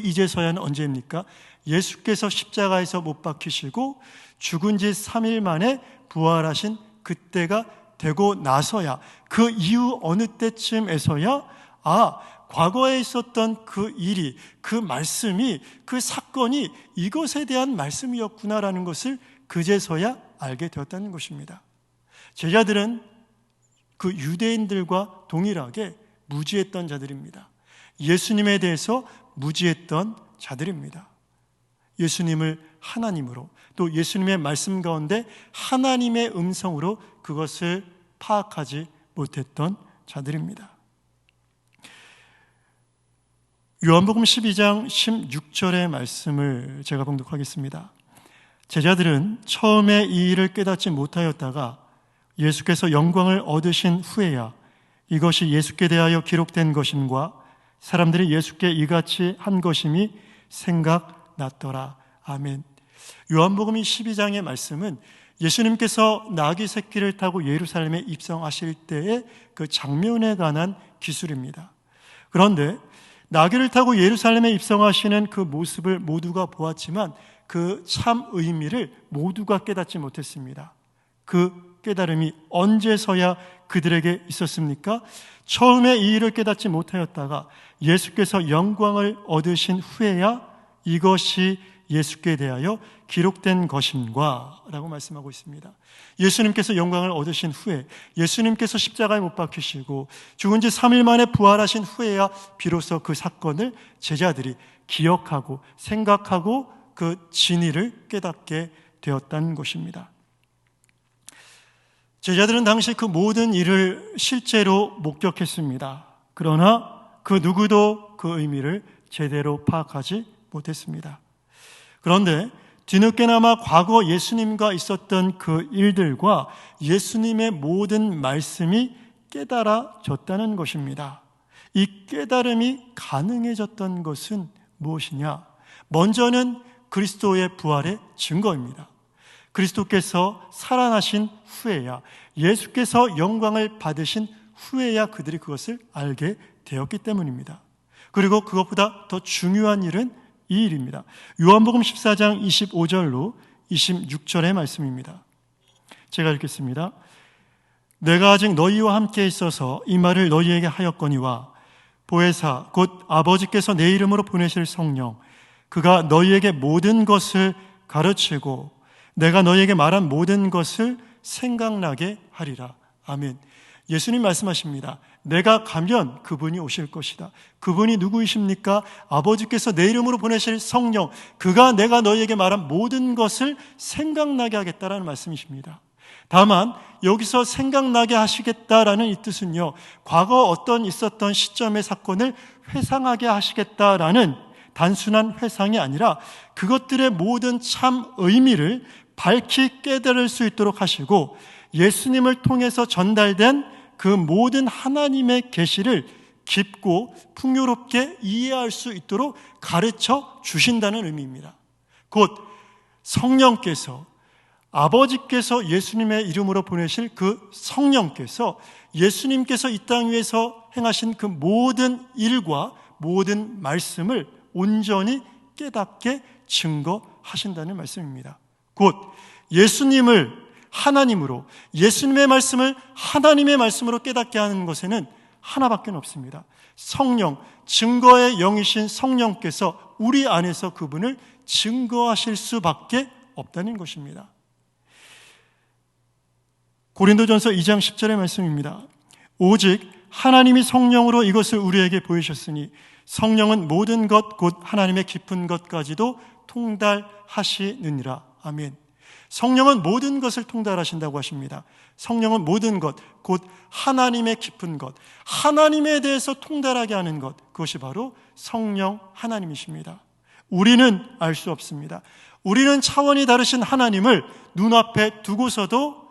이제서야는 언제입니까? 예수께서 십자가에서 못 박히시고 죽은 지 3일 만에 부활하신 그때가 되고 나서야, 그 이후 어느 때쯤에서야 과거에 있었던 그 일이, 그 말씀이, 그 사건이 이것에 대한 말씀이었구나라는 것을 그제서야 알게 되었다는 것입니다. 제자들은 그 유대인들과 동일하게 무지했던 자들입니다. 예수님에 대해서 무지했던 자들입니다. 예수님을 하나님으로, 또 예수님의 말씀 가운데 하나님의 음성으로 그것을 파악하지 못했던 자들입니다. 요한복음 12장 16절의 말씀을 제가 봉독하겠습니다. 제자들은 처음에 이 일을 깨닫지 못하였다가 예수께서 영광을 얻으신 후에야 이것이 예수께 대하여 기록된 것임과 사람들이 예수께 이같이 한 것임이 생각났더라. 아멘. 요한복음 12장의 말씀은 예수님께서 나귀 새끼를 타고 예루살렘에 입성하실 때의 그 장면에 관한 기술입니다. 그런데 나귀를 타고 예루살렘에 입성하시는 그 모습을 모두가 보았지만 그 참 의미를 모두가 깨닫지 못했습니다. 그 깨달음이 언제서야 그들에게 있었습니까? 처음에 이 일을 깨닫지 못하였다가 예수께서 영광을 얻으신 후에야 이것이 예수께 대하여 기록된 것임과 라고 말씀하고 있습니다. 예수님께서 영광을 얻으신 후에, 예수님께서 십자가에 못 박히시고 죽은 지 3일 만에 부활하신 후에야 비로소 그 사건을 제자들이 기억하고 생각하고 그 진리를 깨닫게 되었다는 것입니다. 제자들은 당시 그 모든 일을 실제로 목격했습니다. 그러나 그 누구도 그 의미를 제대로 파악하지 못했습니다. 그런데 뒤늦게나마 과거 예수님과 있었던 그 일들과 예수님의 모든 말씀이 깨달아졌다는 것입니다. 이 깨달음이 가능해졌던 것은 무엇이냐? 먼저는 그리스도의 부활의 증거입니다. 그리스도께서 살아나신 후에야, 예수께서 영광을 받으신 후에야 그들이 그것을 알게 되었기 때문입니다. 그리고 그것보다 더 중요한 일은 이 일입니다. 요한복음 14장 25절로 26절의 말씀입니다. 제가 읽겠습니다. 내가 아직 너희와 함께 있어서 이 말을 너희에게 하였거니와 보혜사 곧 아버지께서 내 이름으로 보내실 성령 그가 너희에게 모든 것을 가르치고 내가 너희에게 말한 모든 것을 생각나게 하리라. 아멘. 예수님 말씀하십니다. 내가 가면 그분이 오실 것이다. 그분이 누구이십니까? 아버지께서 내 이름으로 보내실 성령, 그가 내가 너희에게 말한 모든 것을 생각나게 하겠다라는 말씀이십니다. 다만 여기서 생각나게 하시겠다라는 이 뜻은요, 과거 어떤 있었던 시점의 사건을 회상하게 하시겠다라는 단순한 회상이 아니라 그것들의 모든 참 의미를 밝히 깨달을 수 있도록 하시고 예수님을 통해서 전달된 그 모든 하나님의 계시를 깊고 풍요롭게 이해할 수 있도록 가르쳐 주신다는 의미입니다. 곧 성령께서, 아버지께서 예수님의 이름으로 보내실 그 성령께서 예수님께서 이 땅 위에서 행하신 그 모든 일과 모든 말씀을 온전히 깨닫게 증거하신다는 말씀입니다. 곧 예수님을 하나님으로, 예수님의 말씀을 하나님의 말씀으로 깨닫게 하는 것에는 하나밖에 없습니다. 성령, 증거의 영이신 성령께서 우리 안에서 그분을 증거하실 수밖에 없다는 것입니다. 고린도전서 2장 10절의 말씀입니다. 오직 하나님이 성령으로 이것을 우리에게 보이셨으니 성령은 모든 것 곧 하나님의 깊은 것까지도 통달하시느니라. 아멘. 성령은 모든 것을 통달하신다고 하십니다. 성령은 모든 것, 곧 하나님의 깊은 것, 하나님에 대해서 통달하게 하는 것, 그것이 바로 성령 하나님이십니다. 우리는 알 수 없습니다. 우리는 차원이 다르신 하나님을 눈앞에 두고서도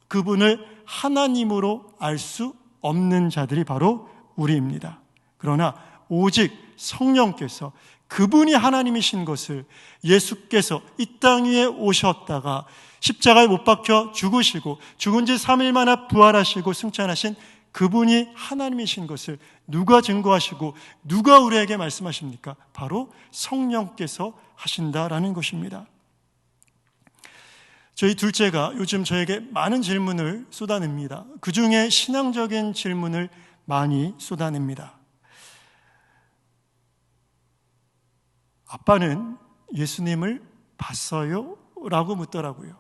그분을 하나님으로 알 수 없는 자들이 바로 우리입니다. 그러나 오직 성령께서 그분이 하나님이신 것을 예수께서 이 땅 위에 오셨다가 십자가에 못 박혀 죽으시고 죽은 지 3일 만에 부활하시고 승천하신 그분이 하나님이신 것을 누가 증거하시고 누가 우리에게 말씀하십니까? 바로 성령께서 하신다라는 것입니다. 저희 둘째가 요즘 저에게 많은 질문을 쏟아냅니다. 그 중에 신앙적인 질문을 많이 쏟아냅니다. 아빠는 예수님을 봤어요? 라고 묻더라고요.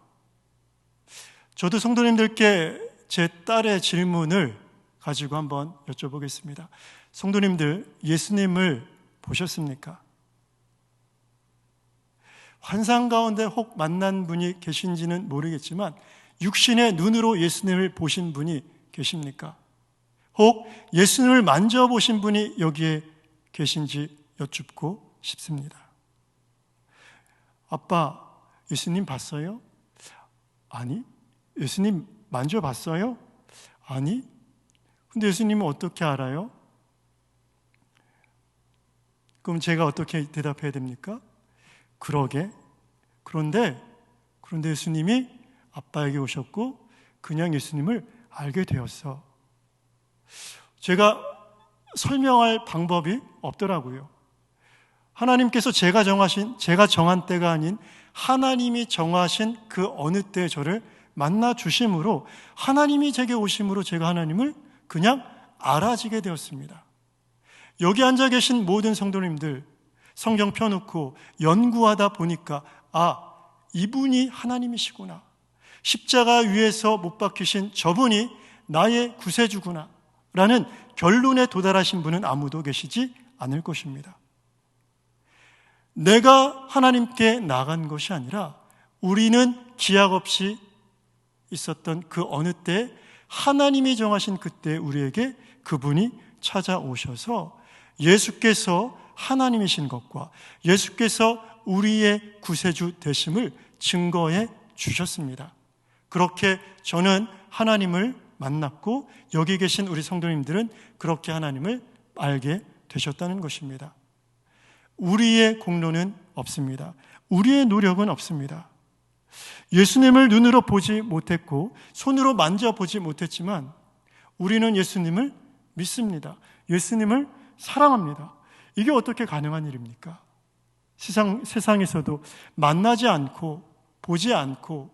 저도 성도님들께 제 딸의 질문을 가지고 한번 여쭤보겠습니다. 성도님들, 예수님을 보셨습니까? 환상 가운데 혹 만난 분이 계신지는 모르겠지만 육신의 눈으로 예수님을 보신 분이 계십니까? 혹 예수님을 만져보신 분이 여기에 계신지 여쭙고 싶습니다. 아빠, 예수님 봤어요? 아니. 예수님 만져봤어요? 아니. 근데 예수님은 어떻게 알아요? 그럼 제가 어떻게 대답해야 됩니까? 그러게. 그런데 예수님이 아빠에게 오셨고 그냥 예수님을 알게 되었어. 제가 설명할 방법이 없더라고요. 하나님께서 제가 정한 때가 아닌 하나님이 정하신 그 어느 때 저를 만나 주심으로 하나님이 제게 오심으로 제가 하나님을 그냥 알아지게 되었습니다. 여기 앉아 계신 모든 성도님들, 성경 펴놓고 연구하다 보니까 이분이 하나님이시구나, 십자가 위에서 못 박히신 저분이 나의 구세주구나 라는 결론에 도달하신 분은 아무도 계시지 않을 것입니다. 내가 하나님께 나간 것이 아니라 우리는 기약 없이 있었던 그 어느 때 하나님이 정하신 그때 우리에게 그분이 찾아오셔서 예수께서 하나님이신 것과 예수께서 우리의 구세주 되심을 증거해 주셨습니다. 그렇게 저는 하나님을 만났고 여기 계신 우리 성도님들은 그렇게 하나님을 알게 되셨다는 것입니다. 우리의 공로는 없습니다. 우리의 노력은 없습니다. 예수님을 눈으로 보지 못했고 손으로 만져보지 못했지만 우리는 예수님을 믿습니다. 예수님을 사랑합니다. 이게 어떻게 가능한 일입니까? 세상에서도 만나지 않고 보지 않고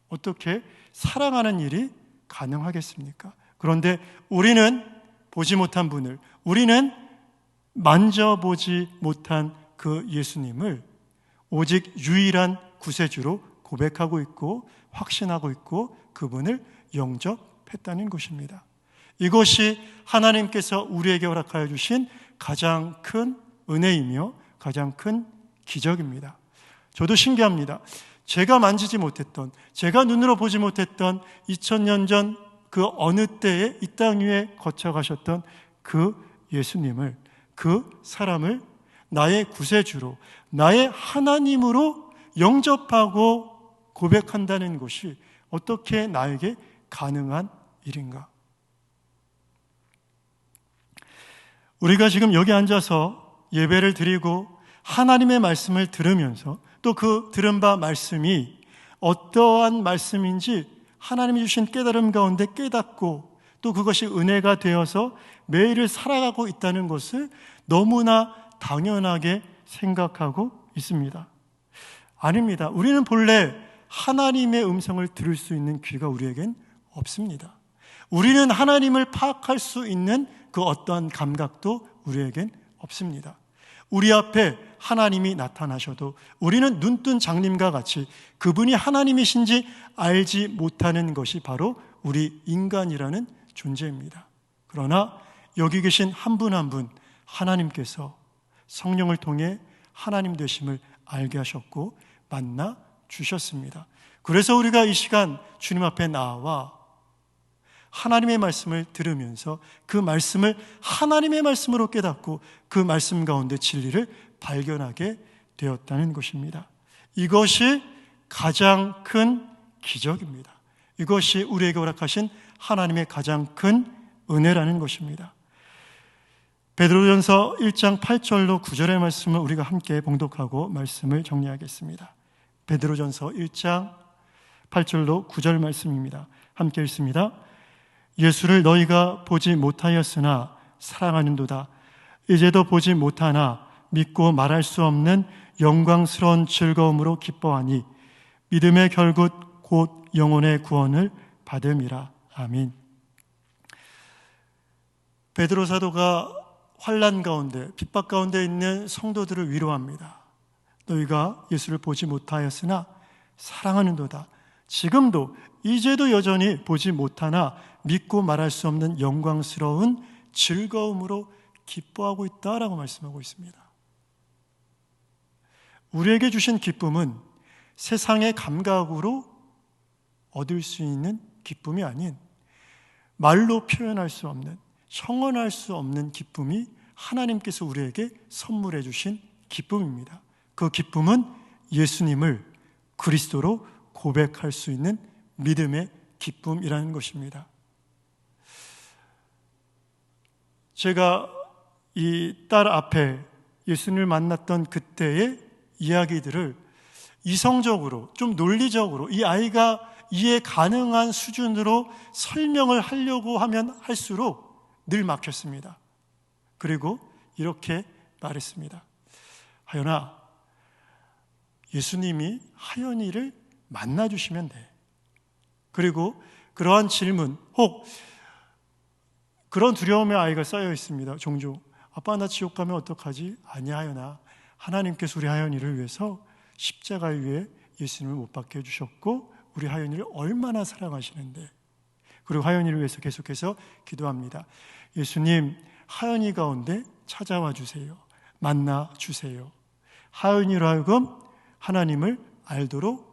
어떻게 사랑하는 일이 가능하겠습니까? 그런데 우리는 보지 못한 분을, 우리는 만져보지 못한 그 예수님을 오직 유일한 구세주로 고백하고 있고 확신하고 있고 그분을 영접했다는 것입니다. 이것이 하나님께서 우리에게 허락하여 주신 가장 큰 은혜이며 가장 큰 기적입니다. 저도 신기합니다. 제가 만지지 못했던, 제가 눈으로 보지 못했던 2000년 전 그 어느 때에 이 땅 위에 거쳐가셨던 그 예수님을, 그 사람을 나의 구세주로, 나의 하나님으로 영접하고 고백한다는 것이 어떻게 나에게 가능한 일인가? 우리가 지금 여기 앉아서 예배를 드리고 하나님의 말씀을 들으면서 또 그 들은 바 말씀이 어떠한 말씀인지 하나님이 주신 깨달음 가운데 깨닫고 또 그것이 은혜가 되어서 매일을 살아가고 있다는 것을 너무나 당연하게 생각하고 있습니다. 아닙니다. 우리는 본래 하나님의 음성을 들을 수 있는 귀가 우리에겐 없습니다. 우리는 하나님을 파악할 수 있는 그 어떠한 감각도 우리에겐 없습니다. 우리 앞에 하나님이 나타나셔도 우리는 눈뜬 장님과 같이 그분이 하나님이신지 알지 못하는 것이 바로 우리 인간이라는 존재입니다. 그러나 여기 계신 한 분 한 분 하나님께서 성령을 통해 하나님 되심을 알게 하셨고 만나 주셨습니다. 그래서 우리가 이 시간 주님 앞에 나와 하나님의 말씀을 들으면서 그 말씀을 하나님의 말씀으로 깨닫고 그 말씀 가운데 진리를 발견하게 되었다는 것입니다. 이것이 가장 큰 기적입니다. 이것이 우리에게 허락하신 하나님의 가장 큰 은혜라는 것입니다. 베드로전서 1장 8절로 9절의 말씀을 우리가 함께 봉독하고 말씀을 정리하겠습니다. 베드로전서 1장 8절로 9절 말씀입니다. 함께 읽습니다. 예수를 너희가 보지 못하였으나 사랑하는도다. 이제도 보지 못하나 믿고 말할 수 없는 영광스러운 즐거움으로 기뻐하니 믿음의 결국 곧 영혼의 구원을 받음이라. 아멘. 베드로 사도가 환난 가운데 핍박 가운데 있는 성도들을 위로합니다. 너희가 예수를 보지 못하였으나 사랑하는도다. 지금도 이제도 여전히 보지 못하나 믿고 말할 수 없는 영광스러운 즐거움으로 기뻐하고 있다라고 말씀하고 있습니다. 우리에게 주신 기쁨은 세상의 감각으로 얻을 수 있는 기쁨이 아닌 말로 표현할 수 없는, 청언할 수 없는 기쁨이 하나님께서 우리에게 선물해 주신 기쁨입니다. 그 기쁨은 예수님을 그리스도로 고백할 수 있는 믿음의 기쁨이라는 것입니다. 제가 이 딸 앞에 예수님을 만났던 그때의 이야기들을 이성적으로, 좀 논리적으로 이 아이가 이해 가능한 수준으로 설명을 하려고 하면 할수록 늘 막혔습니다. 그리고 이렇게 말했습니다. 하연아, 예수님이 하연이를 만나주시면 돼. 그리고 그러한 질문, 혹 그런 두려움의 아이가 쌓여 있습니다. 종종 아빠 나 지옥 가면 어떡하지? 아니야 하연아, 하나님께서 우리 하연이를 위해서 십자가 위에 예수님을 못 박게 해주셨고 우리 하연이를 얼마나 사랑하시는데, 그리고 하연이를 위해서 계속해서 기도합니다. 예수님, 하연이 가운데 찾아와 주세요. 만나 주세요. 하연이로 하여금 하나님을 알도록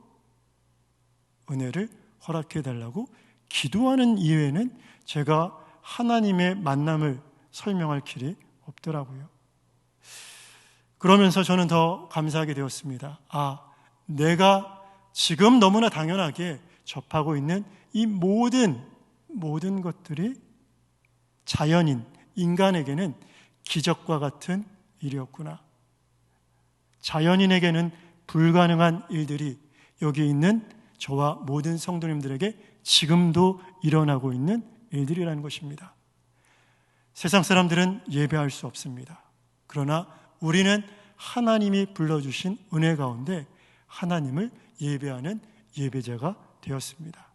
은혜를 허락해 달라고 기도하는 이외에는 제가 하나님의 만남을 설명할 길이 없더라고요. 그러면서 저는 더 감사하게 되었습니다. 내가 지금 너무나 당연하게 접하고 있는 이 모든 것들이 자연인, 인간에게는 기적과 같은 일이었구나. 자연인에게는 불가능한 일들이 여기 있는 저와 모든 성도님들에게 지금도 일어나고 있는 일들이라는 것입니다. 세상 사람들은 예배할 수 없습니다. 그러나 우리는 하나님이 불러주신 은혜 가운데 하나님을 예배하는 예배자가 되었습니다.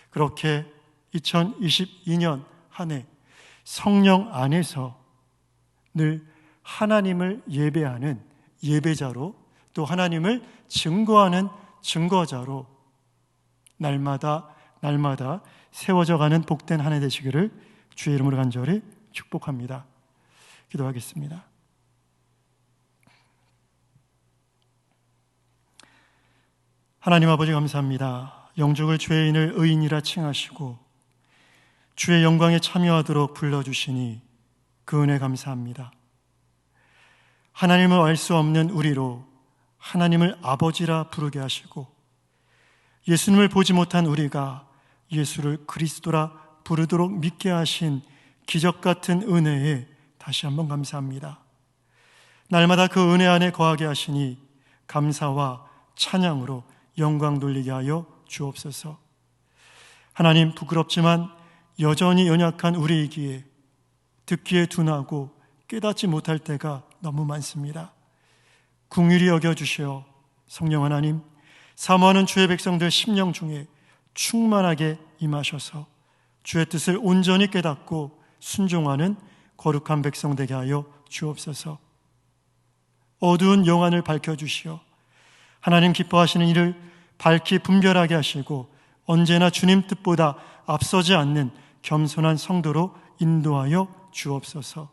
그렇게 2022년 한 해 성령 안에서 늘 하나님을 예배하는 예배자로, 또 하나님을 증거하는 증거자로 날마다 세워져 가는 복된 한 해 되시기를 주의 이름으로 간절히 축복합니다. 기도하겠습니다. 하나님 아버지 감사합니다. 영적을 죄인을 의인이라 칭하시고 주의 영광에 참여하도록 불러주시니 그 은혜 감사합니다. 하나님을 알 수 없는 우리로 하나님을 아버지라 부르게 하시고 예수님을 보지 못한 우리가 예수를 그리스도라 부르도록 믿게 하신 기적 같은 은혜에 다시 한번 감사합니다. 날마다 그 은혜 안에 거하게 하시니 감사와 찬양으로 영광 돌리게 하여 주옵소서. 하나님, 부끄럽지만 여전히 연약한 우리이기에 듣기에 둔하고 깨닫지 못할 때가 너무 많습니다. 긍휼히 여겨주시어 성령 하나님, 사모하는 주의 백성들 심령 중에 충만하게 임하셔서 주의 뜻을 온전히 깨닫고 순종하는 거룩한 백성 되게 하여 주옵소서. 어두운 영안을 밝혀주시어 하나님 기뻐하시는 일을 밝히 분별하게 하시고 언제나 주님 뜻보다 앞서지 않는 겸손한 성도로 인도하여 주옵소서.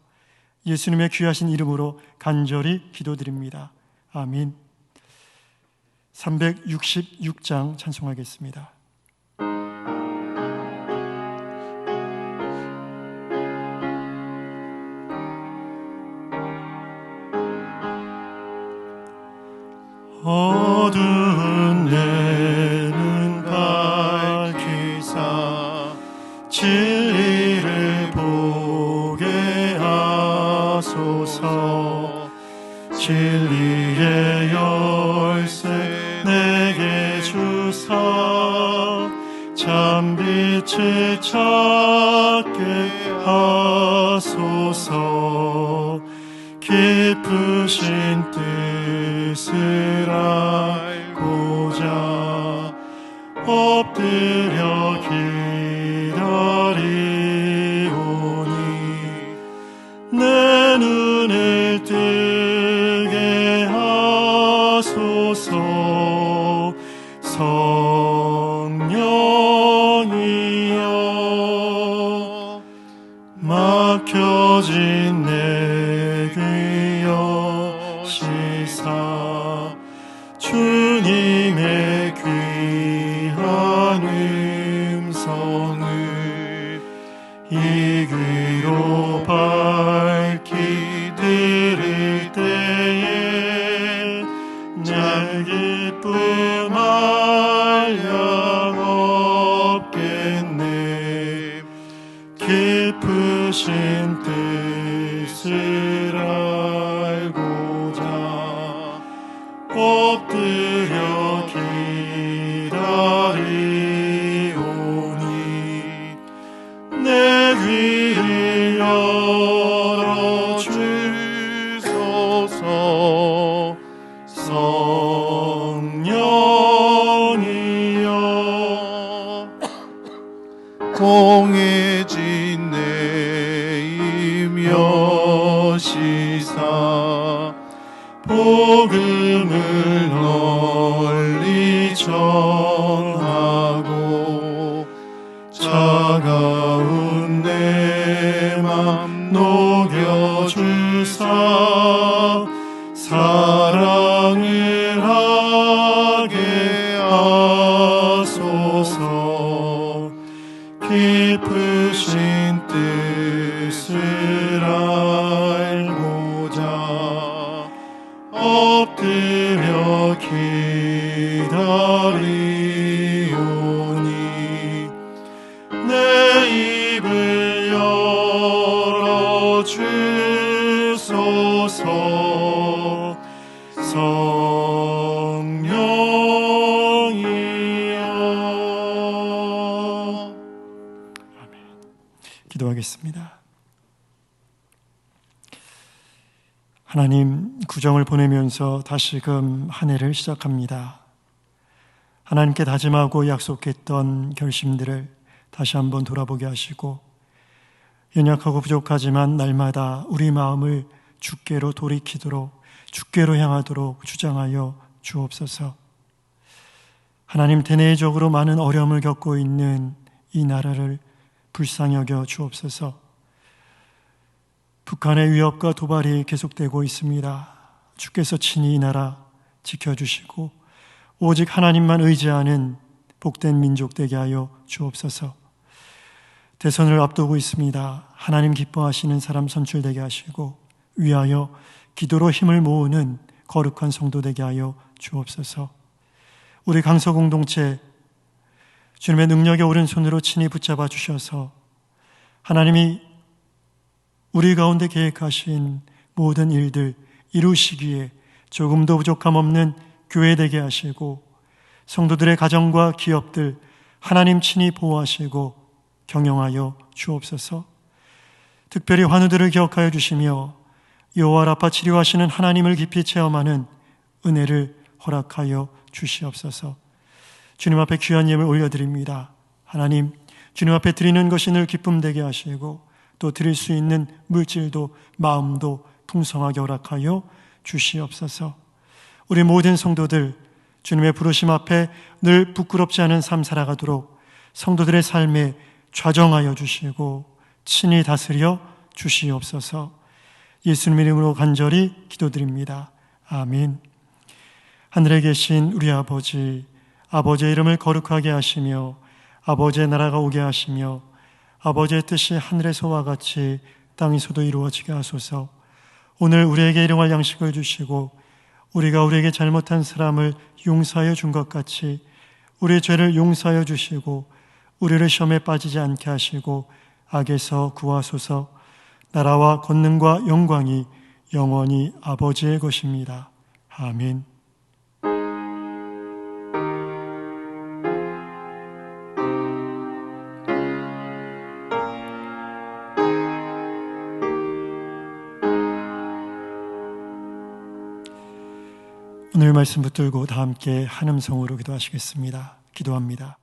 예수님의 귀하신 이름으로 간절히 기도드립니다. 아멘. 366장 찬송하겠습니다. 어두운 내는 밝히사 진리를 보게 하소서. 진리의 열쇠 내게 주사 참빛을 찾게 하소서. 깊으신 뜻을 알고자 엎드려 기다리오니 내 눈을 뜨게 하소서. 성령이여 막혀진 내 귀 여시사 주님의 귀한 음성을 이 귀로 밝히 들을 때에 내 기쁨 한량 없겠네. 깊으신 뜻을 알고자 엎드려 기다리오니 내 귀를 열어주소서. 성령이여 공해진 내 임여시 복음을 널리 전하고 차가운 내 맘 녹여주사 사랑을 하게 하소서. 깊으신 뜻을 알고자 엎드려 기다리오니 내 입을 열어주소서. 성령이여. 아멘. 기도하겠습니다. 하나님, 구정을 보내면서 다시금 한 해를 시작합니다. 하나님께 다짐하고 약속했던 결심들을 다시 한번 돌아보게 하시고 연약하고 부족하지만 날마다 우리 마음을 주께로 돌이키도록 주께로 향하도록 주장하여 주옵소서. 하나님, 대내적으로 많은 어려움을 겪고 있는 이 나라를 불쌍히 여겨 주옵소서. 북한의 위협과 도발이 계속되고 있습니다. 주께서 친히 이 나라 지켜주시고 오직 하나님만 의지하는 복된 민족 되게 하여 주옵소서. 대선을 앞두고 있습니다. 하나님 기뻐하시는 사람 선출되게 하시고 위하여 기도로 힘을 모으는 거룩한 성도 되게 하여 주옵소서. 우리 강서 공동체 주님의 능력의 오른손으로 친히 붙잡아 주셔서 하나님이 우리 가운데 계획하신 모든 일들 이루시기에 조금도 부족함 없는 교회 되게 하시고 성도들의 가정과 기업들 하나님 친히 보호하시고 경영하여 주옵소서. 특별히 환우들을 기억하여 주시며 여호와 라파 치료하시는 하나님을 깊이 체험하는 은혜를 허락하여 주시옵소서. 주님 앞에 귀한 예물 올려드립니다. 하나님, 주님 앞에 드리는 것이 늘 기쁨 되게 하시고 또 드릴 수 있는 물질도 마음도 풍성하게 허락하여 주시옵소서. 우리 모든 성도들 주님의 부르심 앞에 늘 부끄럽지 않은 삶 살아가도록 성도들의 삶에 좌정하여 주시고 친히 다스려 주시옵소서. 예수님 이름으로 간절히 기도드립니다. 아멘. 하늘에 계신 우리 아버지, 아버지의 이름을 거룩하게 하시며 아버지의 나라가 오게 하시며 아버지의 뜻이 하늘에서와 같이 땅에서도 이루어지게 하소서. 오늘 우리에게 일용할 양식을 주시고 우리가 우리에게 잘못한 사람을 용서하여 준 것 같이 우리의 죄를 용서하여 주시고 우리를 시험에 빠지지 않게 하시고 악에서 구하소서. 나라와 권능과 영광이 영원히 아버지의 것입니다. 아멘. 오늘 말씀 붙들고 다 함께 한 음성으로 기도하시겠습니다. 기도합니다.